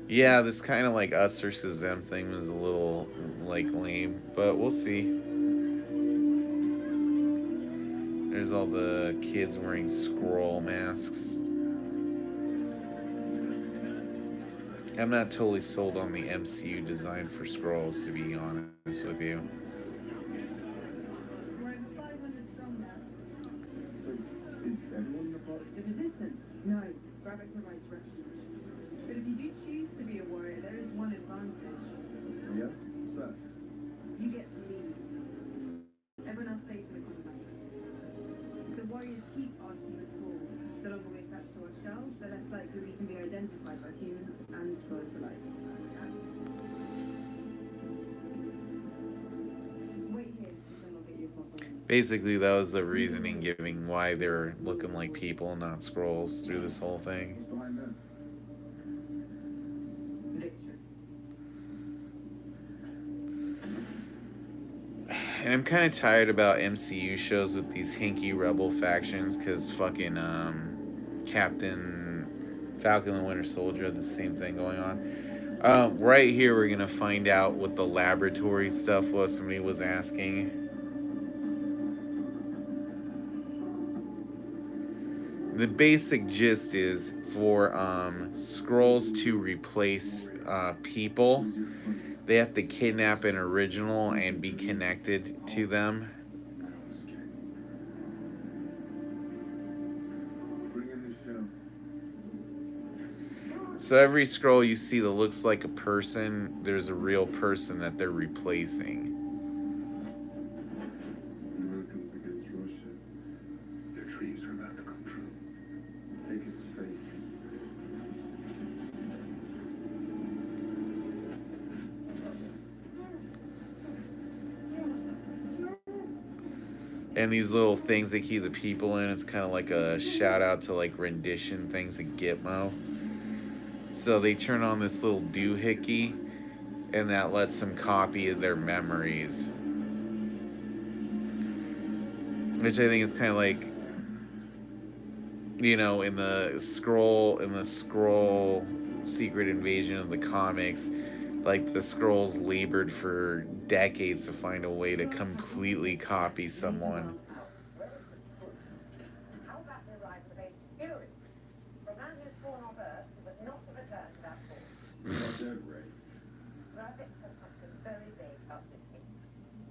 Speaker 1: yeah, this kind of like us versus them thing was a little like lame, but we'll see. There's all the kids wearing Skrull masks. I'm not totally sold on the MCU design for Skrulls, to be honest with you.
Speaker 3: We're over 500 strong now.
Speaker 2: So, is everyone in the party?
Speaker 3: The resistance? No. Gravik provides refuge. But if you do choose to be a warrior, there is one advantage.
Speaker 2: Yeah? What's that?
Speaker 3: You get to lead. Everyone else stays in the combat. The warriors keep our human form. The longer we attach to our shells, the less likely we can be identified by humans and Skrulls alike. Wait here, and I'll get you a proper one.
Speaker 1: Basically, that was the reasoning giving why they're looking like people, not Skrulls, through this whole thing.
Speaker 2: What's behind that?
Speaker 3: Victory.
Speaker 1: And I'm kind of tired about MCU shows with these hinky rebel factions, because fucking Captain Falcon and Winter Soldier had the same thing going on. Right here, we're going to find out what the laboratory stuff was somebody was asking. The basic gist is for Skrulls to replace people,
Speaker 2: Who's your friend?
Speaker 1: they have to kidnap an original and be connected to them.
Speaker 2: I'm scared. Bring in the show.
Speaker 1: So every Skrull you see that looks like a person, there's a real person that they're replacing.
Speaker 2: Americans against Russia. Their dreams are about to come true. Take his face.
Speaker 1: And these little things they keep the people in, it's kind of like a shout out to like rendition things in Gitmo. So they turn on this little doohickey, and that lets them copy their memories. Which I think is kind of like, you know, in the scroll Secret Invasion of the comics, like the scrolls labored for decades to find a way to completely copy someone.
Speaker 7: How about the arrival of Agent Fury? For a man who's sworn on Earth, but not to return to that force.
Speaker 6: About that, Ray.
Speaker 7: Gravik has something very big up his sleeve.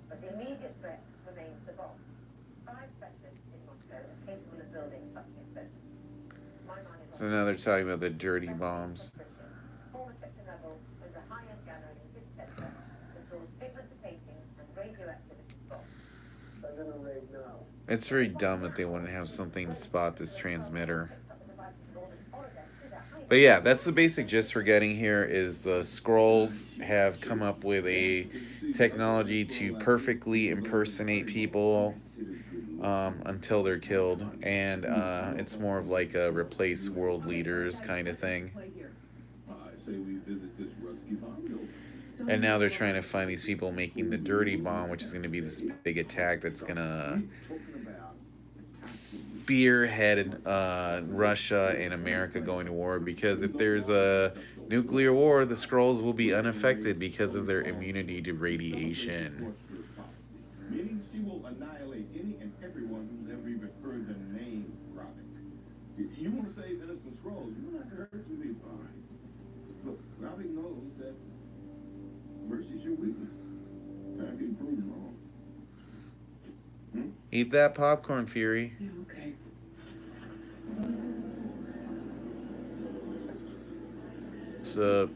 Speaker 7: But the immediate threat remains the bombs. 5 specialists in Moscow are capable of building such an explosive. My mind is
Speaker 1: So now they're talking about the dirty bombs.
Speaker 7: Former Captain Rebel owns a high-end gallery in city centre that stores pigmented paintings and radioactivity bombs.
Speaker 2: I'm gonna raid now.
Speaker 1: It's very dumb that they wouldn't have something to spot this transmitter. But yeah, that's the basic gist we're getting here is the Skrulls have come up with a technology to perfectly impersonate people until they're killed. And it's more of like a replace world leaders kind of thing.
Speaker 6: I say we visit this rusty bomb.
Speaker 1: And now they're trying to find these people making the dirty bomb, which is going to be this big attack that's going to spearhead Russia and America going to war. Because if there's a nuclear war, the Skrulls will be unaffected because of their immunity to radiation.
Speaker 6: Meaning she will annihilate any and everyone who's ever even heard the name Gravik. You want to save innocent Skrulls, you're not going to hurt me fine. Look, Gravik knows that mercy's your weakness. Can't be proven wrong.
Speaker 1: Eat that popcorn, Fury.
Speaker 3: Yeah, okay.
Speaker 1: So,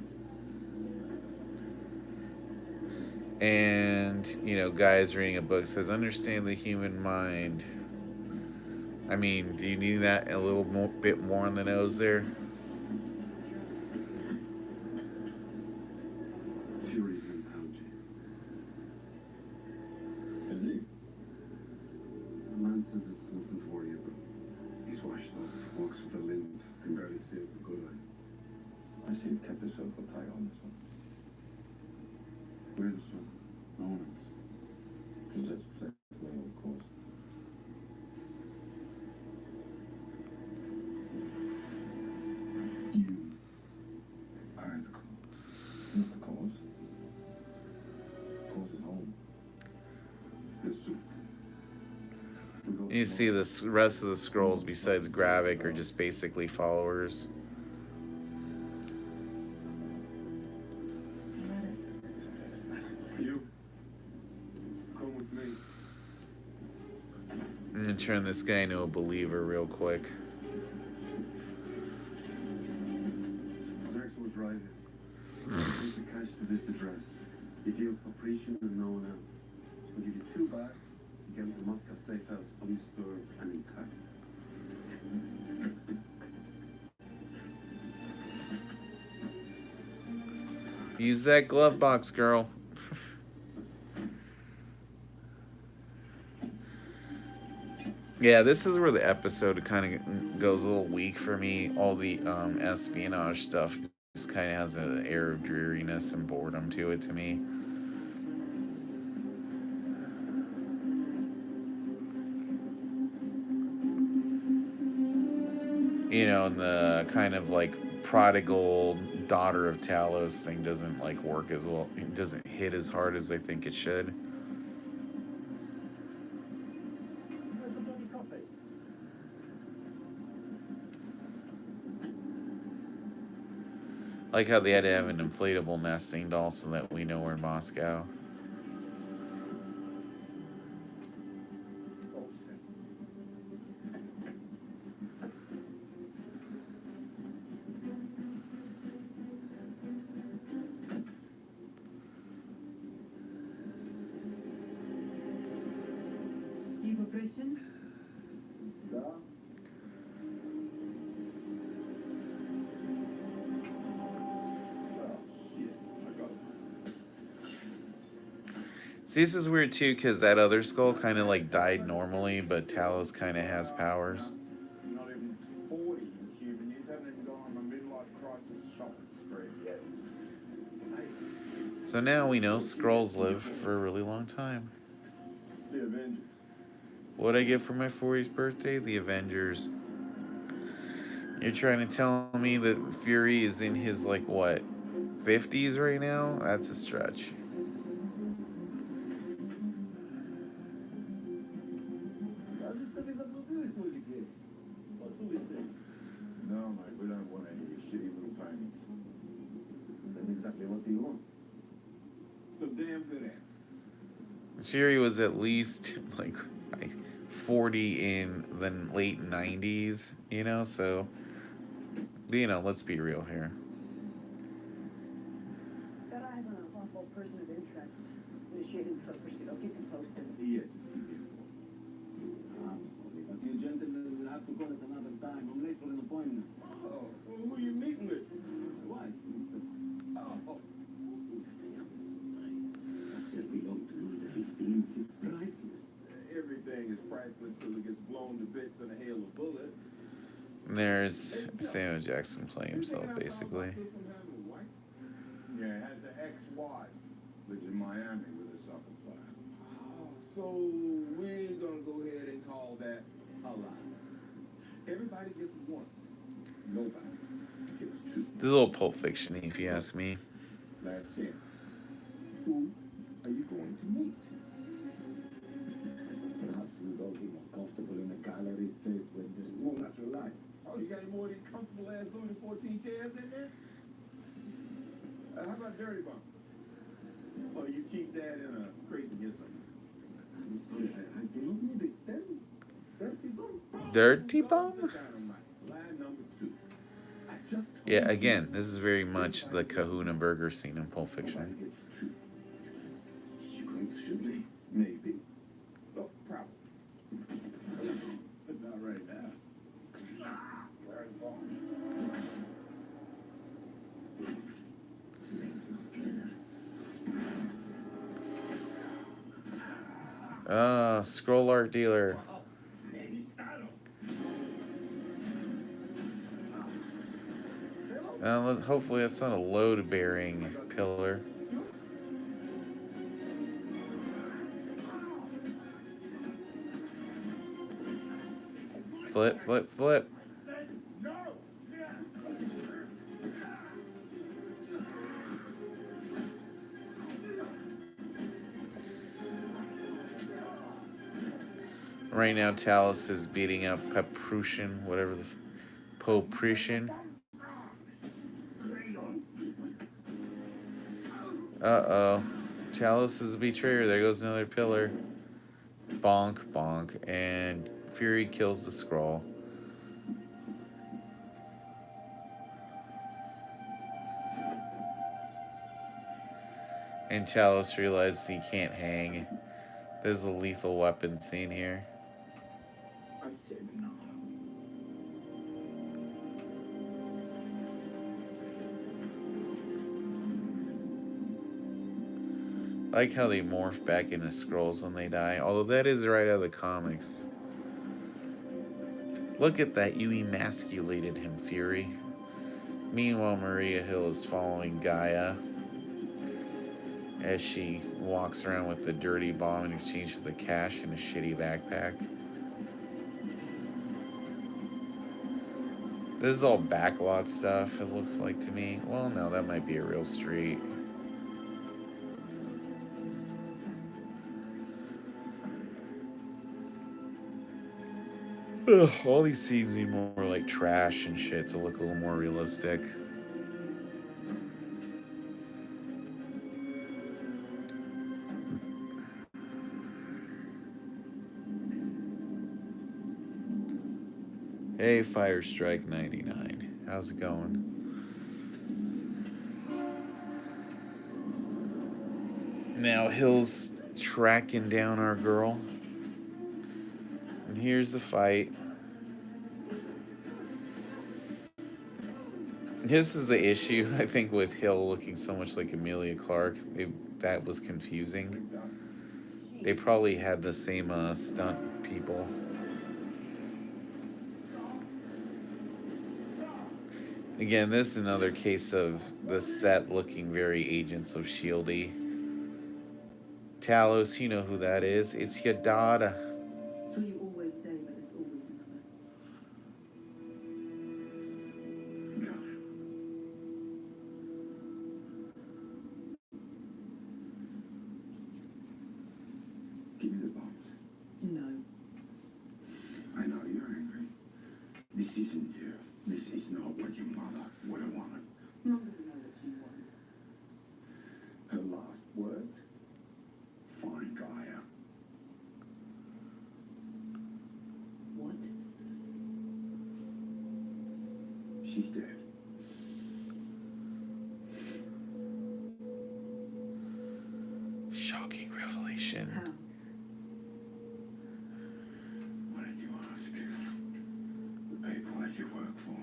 Speaker 1: and you know, guys reading a book says, "Understand the human mind." I mean, do you need that a little bit more on the nose there?
Speaker 2: Fury's in town, Jay.
Speaker 6: Is he?
Speaker 2: The man says it's nothing to worry about. He's washed up, walks with a limp, can barely say a good eye.
Speaker 6: I see you've kept the circle tight on this one.
Speaker 2: Where the son? No one else.
Speaker 6: Because that's exactly of course.
Speaker 2: You are the cause.
Speaker 6: Not the cause.
Speaker 2: Cause at home. Yes, sir.
Speaker 1: You see, the rest of the Skrulls, besides Gravik, are just basically followers.
Speaker 6: You. Come with me.
Speaker 1: I'm gonna turn this guy into a believer real quick.
Speaker 2: Xerx will drive you. Take the cash to this address. You deal with Paprician and no one else. We'll give you 2 bags. You get them to Moscow safe house, undisturbed and intact.
Speaker 1: Use that glove box, girl. Yeah, this is where the episode kind of goes a little weak for me. All the espionage stuff just kind of has an air of dreariness and boredom to it to me. You know, and the kind of like prodigal daughter of Talos thing doesn't like work as well. It doesn't hit as hard as I think it should.
Speaker 2: Where's the bloody coffee?
Speaker 1: Like how they had to have an inflatable nesting doll so that we know we're in Moscow.
Speaker 3: You Paprician?
Speaker 2: Da?
Speaker 6: Oh, shit. I got it.
Speaker 1: See, this is weird too, because that other skull kind of like died normally, but Talos kind of has powers.
Speaker 6: Not even 40 in Cuban years. Haven't even gone on a midlife crisis shopping spree yet.
Speaker 1: So now we know Skrulls live for a really long time.
Speaker 6: The Avengers.
Speaker 1: What'd I get for my 40th birthday? The Avengers. You're trying to tell me that Fury is in his, like, what, 50s right now? That's a stretch.
Speaker 6: No, mate, we don't want any of your shitty little paintings.
Speaker 2: Then exactly what do you want?
Speaker 6: Some damn good answers.
Speaker 1: Fury was at least, like 40 in the late 90s, you know? So, you know, let's be real here.
Speaker 3: Got eyes on a possible person of interest. Initiating foot pursuit. I'll keep you posted.
Speaker 6: Yeah, just keep it.
Speaker 4: I'm sorry, but you gentlemen will have to call it another time. I'm late for an appointment.
Speaker 6: Oh, well, who are you meeting with?
Speaker 4: My wife, Mr.
Speaker 6: Oh,
Speaker 2: That belong to Louis the 15th. It's priceless.
Speaker 6: everything is priceless till it gets blown to bits in a hail of bullets.
Speaker 1: And there's Samuel Jackson playing himself, basically.
Speaker 6: Yeah, it has an ex-wife. Lives in Miami with a soccer player. Oh, so we're gonna go ahead and call that a lie. Everybody gets one. Nobody gets two.
Speaker 1: This is a little Pulp Fiction, if you ask me.
Speaker 6: Last chance. Who are you going to meet?
Speaker 2: Perhaps we'll all be more comfortable in a gallery space where there is no natural light.
Speaker 6: Oh, you got any more of these comfortable ass Louis XIV chairs in there? How about Dirty Bomb? Or you keep that in a crate to get something?
Speaker 2: I'm sorry, I do not understand. Dirty bomb.
Speaker 1: Dirty Bomb?
Speaker 6: Line number 2. I just told
Speaker 1: Yeah,
Speaker 6: you
Speaker 1: again, this is very much the Kahuna Burger scene in Pulp
Speaker 6: nobody
Speaker 1: Fiction.
Speaker 6: gets two.
Speaker 2: You going to shoot me?
Speaker 6: Maybe. Oh, probably. But not right now. Where are the bombs?
Speaker 1: Scroll art dealer. Hopefully that's not a load-bearing pillar. Flip, flip, flip. Right now, Talos is beating up Paprushin, whatever the Poprushin. Uh-oh. Talos is a betrayer. There goes another pillar. Bonk, bonk. And Fury kills the Skrull. And Talos realizes he can't hang. This is a lethal weapon scene here.
Speaker 6: I said no.
Speaker 1: I like how they morph back into Skrulls when they die. Although that is right out of the comics. Look at that, you emasculated him, Fury. Meanwhile, Maria Hill is following Gaia as she walks around with the dirty bomb in exchange for the cash in a shitty backpack. This is all backlot stuff, it looks like to me. Well, no, that might be a real street. Ugh, all these scenes need more like trash and shit to look a little more realistic. Hey, Fire Strike 99. How's it going? Now Hill's tracking down our girl. And here's the fight. This is the issue, I think, with Hill looking so much like Emilia Clarke. That was confusing. They probably had the same stunt people. Again, this is another case of the set looking very Agents of S.H.I.E.L.D.y. Talos, you know who that is. It's your daughter.
Speaker 3: So you always say, but there's always another.
Speaker 2: Give me the bombs.
Speaker 3: No.
Speaker 2: I know you're angry. This isn't you. This is not what your mother would have wanted.
Speaker 3: Mom doesn't know what she wants.
Speaker 2: Her last words? Find Gaia.
Speaker 3: What?
Speaker 2: She's dead.
Speaker 1: Shocking revelation.
Speaker 3: How?
Speaker 2: Why did you ask? The people that you work for.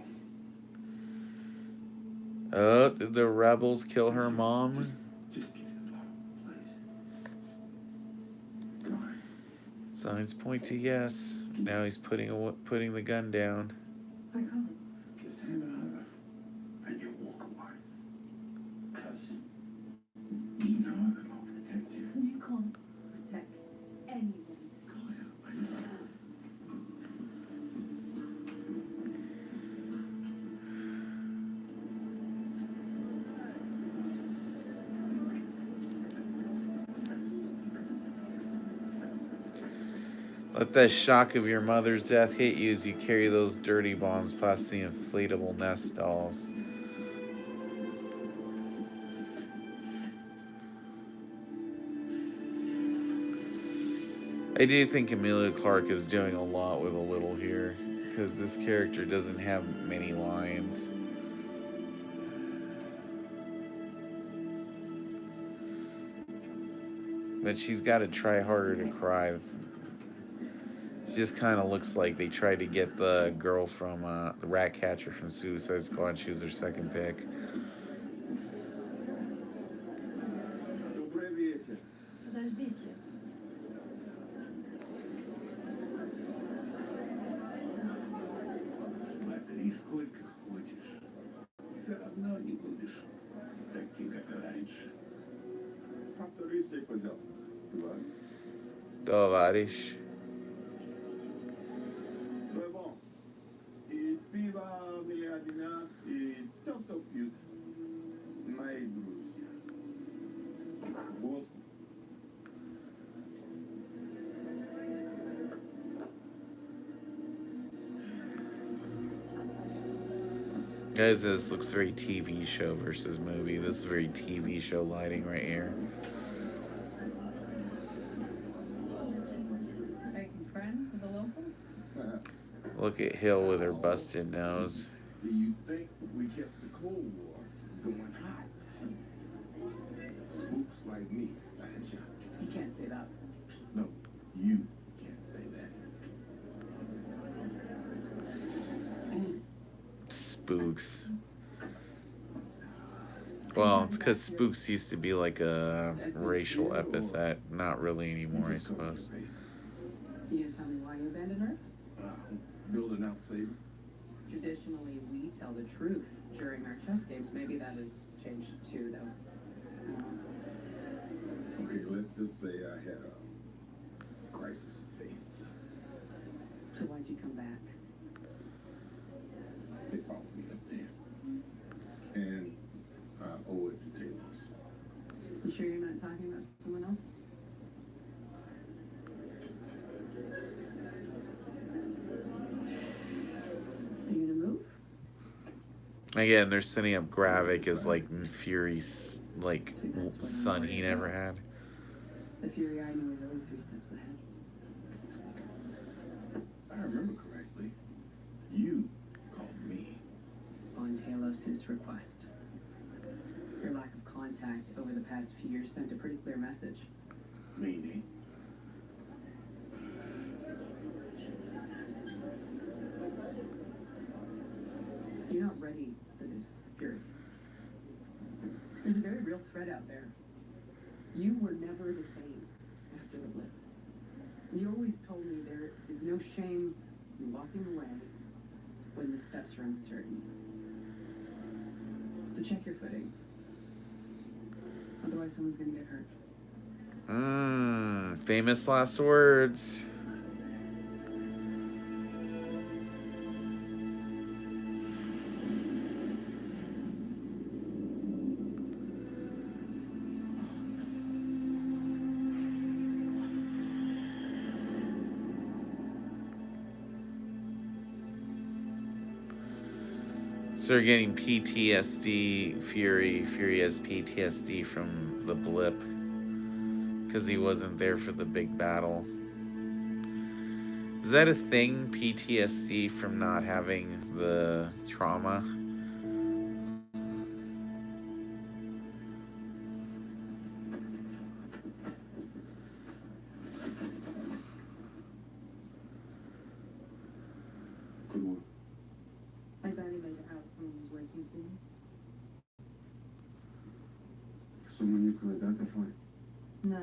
Speaker 1: Oh, did the rebels kill her mom?
Speaker 2: Just give me the bomb, please. Guy.
Speaker 1: Signs point to yes. Now he's putting the gun down.
Speaker 3: I can't.
Speaker 2: Just hand it over. And you walk away. Because you know that I'll protect you.
Speaker 3: You can't protect anyone.
Speaker 2: Gaia, I know.
Speaker 1: Let that shock of your mother's death hit you as you carry those dirty bombs past the inflatable nest dolls. I do think Emilia Clarke is doing a lot with a little here, because this character doesn't have many lines. But she's got to try harder to cry. She just kind of looks like they tried to get the girl from the rat catcher from Suicide Squad. She was their second pick.
Speaker 6: Добрый вечер.
Speaker 5: Подождите.
Speaker 2: Смотри, сколько хочешь. Все равно не будешь таким, как раньше.
Speaker 6: Повторите, пожалуйста. Товарищ.
Speaker 1: Товарищ.
Speaker 6: Ну и bon. И пиво мне одна, и то, что пьют мои друзья. Вот.
Speaker 1: Guys, this looks very TV show versus movie. This is very TV show lighting right here.
Speaker 3: Making friends with the locals?
Speaker 1: Look at Hill with her busted nose.
Speaker 2: Do you think we kept the Cold War going hot? Spooks like me,
Speaker 3: You can't say that.
Speaker 2: No, you can't say that.
Speaker 1: Spooks. Well, it's because spooks used to be like a racial epithet. Not really anymore, I suppose.
Speaker 3: You gonna tell me why you abandoned her?
Speaker 2: Build an outsider.
Speaker 3: Traditionally, we tell the truth during our chess games. Maybe that has changed too, though.
Speaker 2: Okay, let's just say I had a crisis of faith.
Speaker 3: So why'd you come back?
Speaker 2: They followed me up there. And I owe it to Taylor's.
Speaker 3: You sure you're not talking about someone else? Are you gonna move?
Speaker 1: Again, they're setting up Gravik as like Fury's like son he never had.
Speaker 3: The Fury I knew was always 3 steps ahead.
Speaker 2: I remember correctly. You called me.
Speaker 3: On Talos' request. Your lack of contact over the past few years sent a pretty clear message.
Speaker 2: Meaning?
Speaker 3: You're not ready for this, Fury. There's a very real threat out there. You were never the same after the blip. You always told me there is no shame in walking away when the steps are uncertain. So check your footing. Otherwise, someone's gonna get hurt.
Speaker 1: Famous last words. So they're getting PTSD. Fury has PTSD from the blip because he wasn't there for the big battle. Is that a thing, PTSD, from not having the trauma?
Speaker 6: Good one.
Speaker 3: I barely made it out. Someone was waiting for me.
Speaker 6: Someone you can identify.
Speaker 3: No.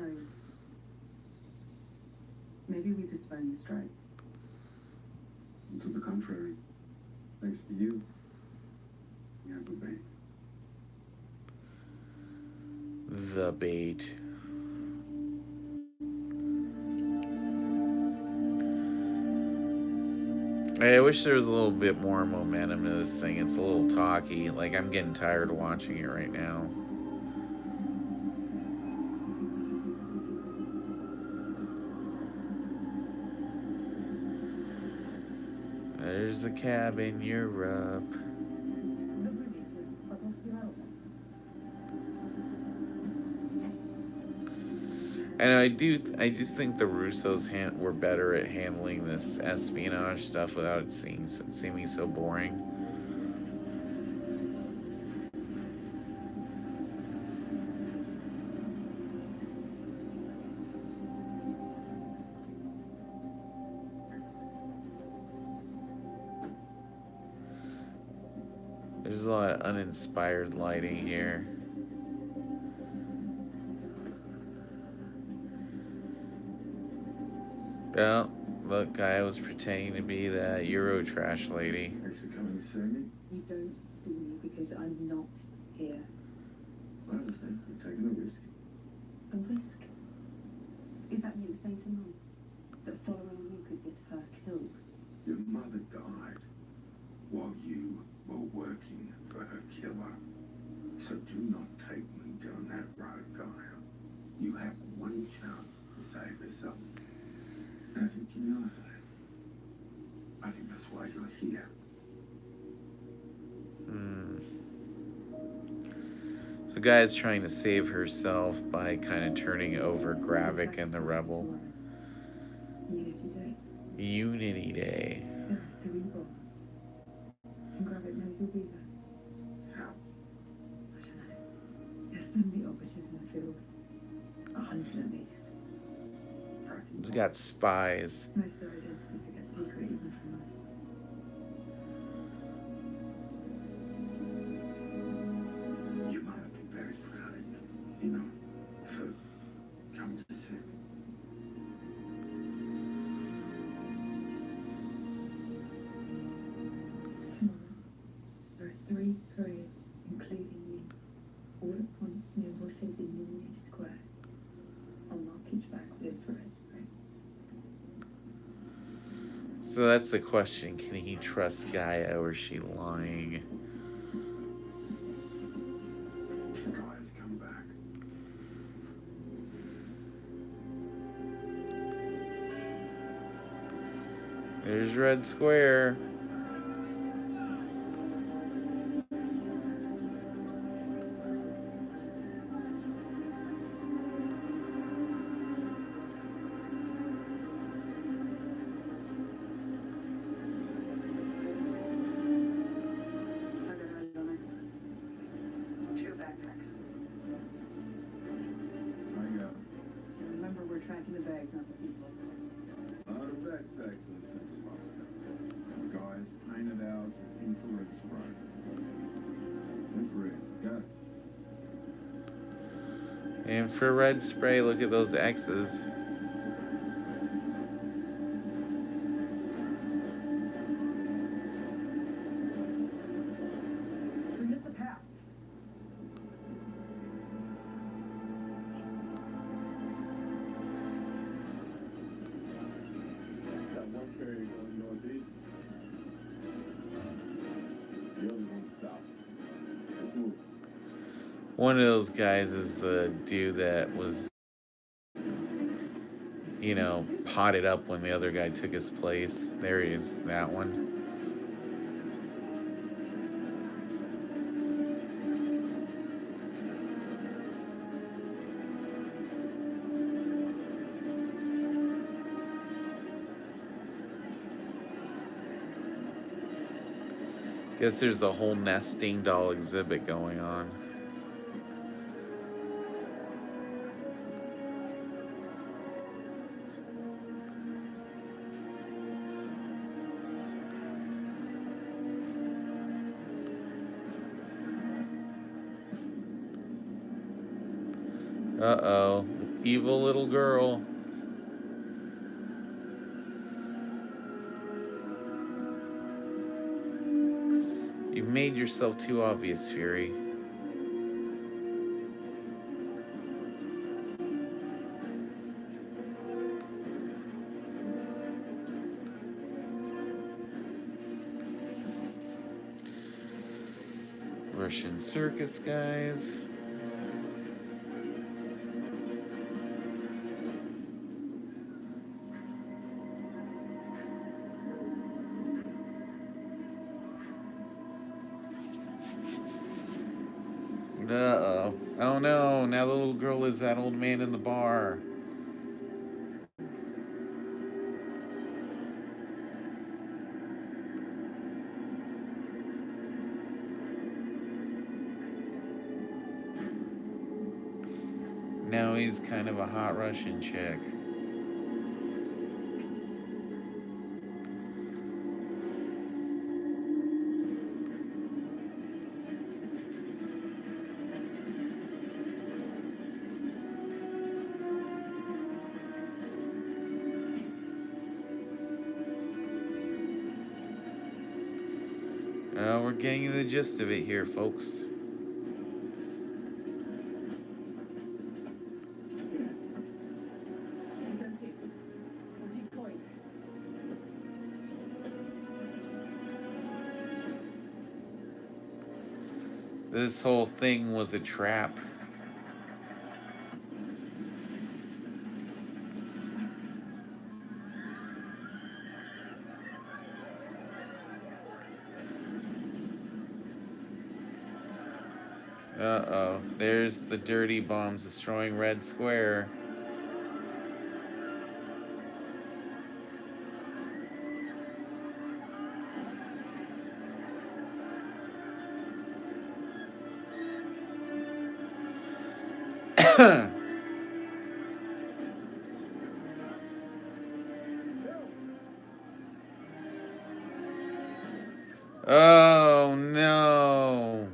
Speaker 3: Maybe we postpone the strike.
Speaker 6: To the contrary. Thanks to you, we have the bait.
Speaker 1: The bait. I wish there was a little bit more momentum to this thing. It's a little talky. Like, I'm getting tired of watching it right now. There's a cab in Europe. And I just think the Russos were better at handling this espionage stuff without it seeming so boring. There's a lot of uninspired lighting here. Well, look, I was pretending to be that Eurotrash lady.
Speaker 6: Thanks for coming to see me.
Speaker 3: You don't see me because I'm not here.
Speaker 6: I understand. You're taking a risk.
Speaker 3: A risk? Is that you saying to Mum that following you could get her killed?
Speaker 6: Your mother died while you were working for her killer. So do not take me down that road, Gaia. You have one chance to save yourself. And I think you know that. I think that's why you're here.
Speaker 1: So Gaia's trying to save herself by kind of turning over Gravik and the Rebel.
Speaker 3: Unity Day.
Speaker 1: Unity Day.
Speaker 3: There are 3 bombs. And Gravik knows he'll be there.
Speaker 6: How?
Speaker 3: I don't know. There's so many operatives in the field. 100 at least.
Speaker 1: It's got spies.
Speaker 3: Most of their identities are kept secret even from us.
Speaker 6: Your mother would be very proud of you, you know, for coming to see me.
Speaker 3: Tomorrow, there are 3 parades, including me, all at once near Vossedini Square. I'll mark each back with infrared spray.
Speaker 1: So that's the question. Can he trust Gaia or is she lying?
Speaker 6: Gaia's come back.
Speaker 1: There's Red Square.
Speaker 3: Remember, we're tracking the bags, not the people.
Speaker 6: A lot of backpacks in central Moscow. Guys painted out with infrared spray. Infrared, got it.
Speaker 1: Infrared spray, look at those X's. One of those guys is the dude that was, potted up when the other guy took his place. There he is, that one. Guess there's a whole nesting doll exhibit going on. Uh-oh. Evil little girl. You've made yourself too obvious, Fury. Russian circus guys. Uh-oh. Oh no, now the little girl is that old man in the bar. Now he's kind of a hot Russian chick. We're getting the gist of it here, folks.
Speaker 3: It's empty. No decoys.
Speaker 1: This whole thing was a trap. Uh-oh. There's the dirty bombs destroying Red Square. Oh no.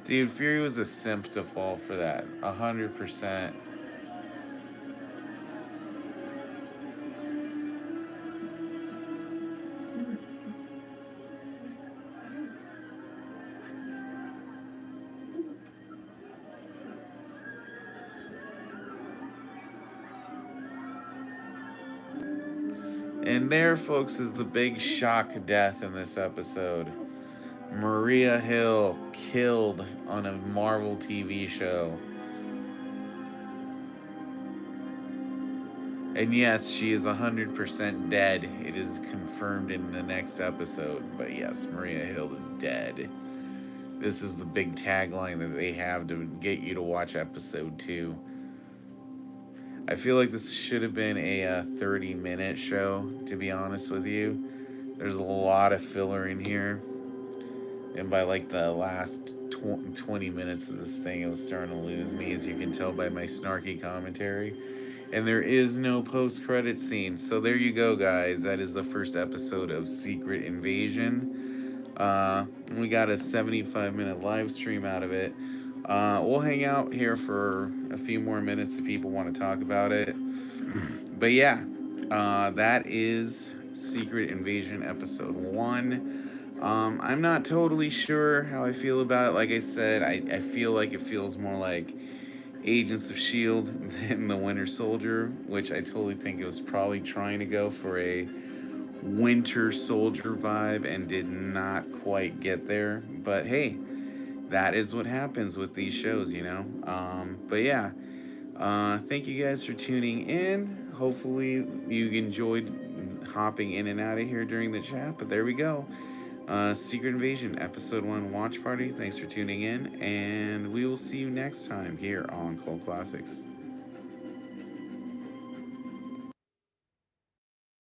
Speaker 1: Dude, Fury was a simp to fall for that. 100%. And there, folks, is the big shock death in this episode. Maria Hill killed on a Marvel TV show. And yes, she is 100% dead. It is confirmed in the next episode. But yes, Maria Hill is dead. This is the big tagline that they have to get you to watch episode 2. I feel like this should have been a 30-minute show, to be honest with you. There's a lot of filler in here. And by like the last 20 minutes of this thing, it was starting to lose me, as you can tell by my snarky commentary. And there is no post-credit scene. So there you go, guys. That is the first episode of Secret Invasion. We got a 75-minute live stream out of it. We'll hang out here for a few more minutes if people want to talk about it. But yeah, that is Secret Invasion Episode 1. I'm not totally sure how I feel about it. Like I said, I feel like it feels more like Agents of S.H.I.E.L.D. than The Winter Soldier, which I totally think it was probably trying to go for a Winter Soldier vibe and did not quite get there. But hey, that is what happens with these shows, you know? But yeah, thank you guys for tuning in. Hopefully you enjoyed hopping in and out of here during the chat, but there we go. Secret Invasion Episode 1 Watch Party. Thanks for tuning in, and we will see you next time here on Cult Classics.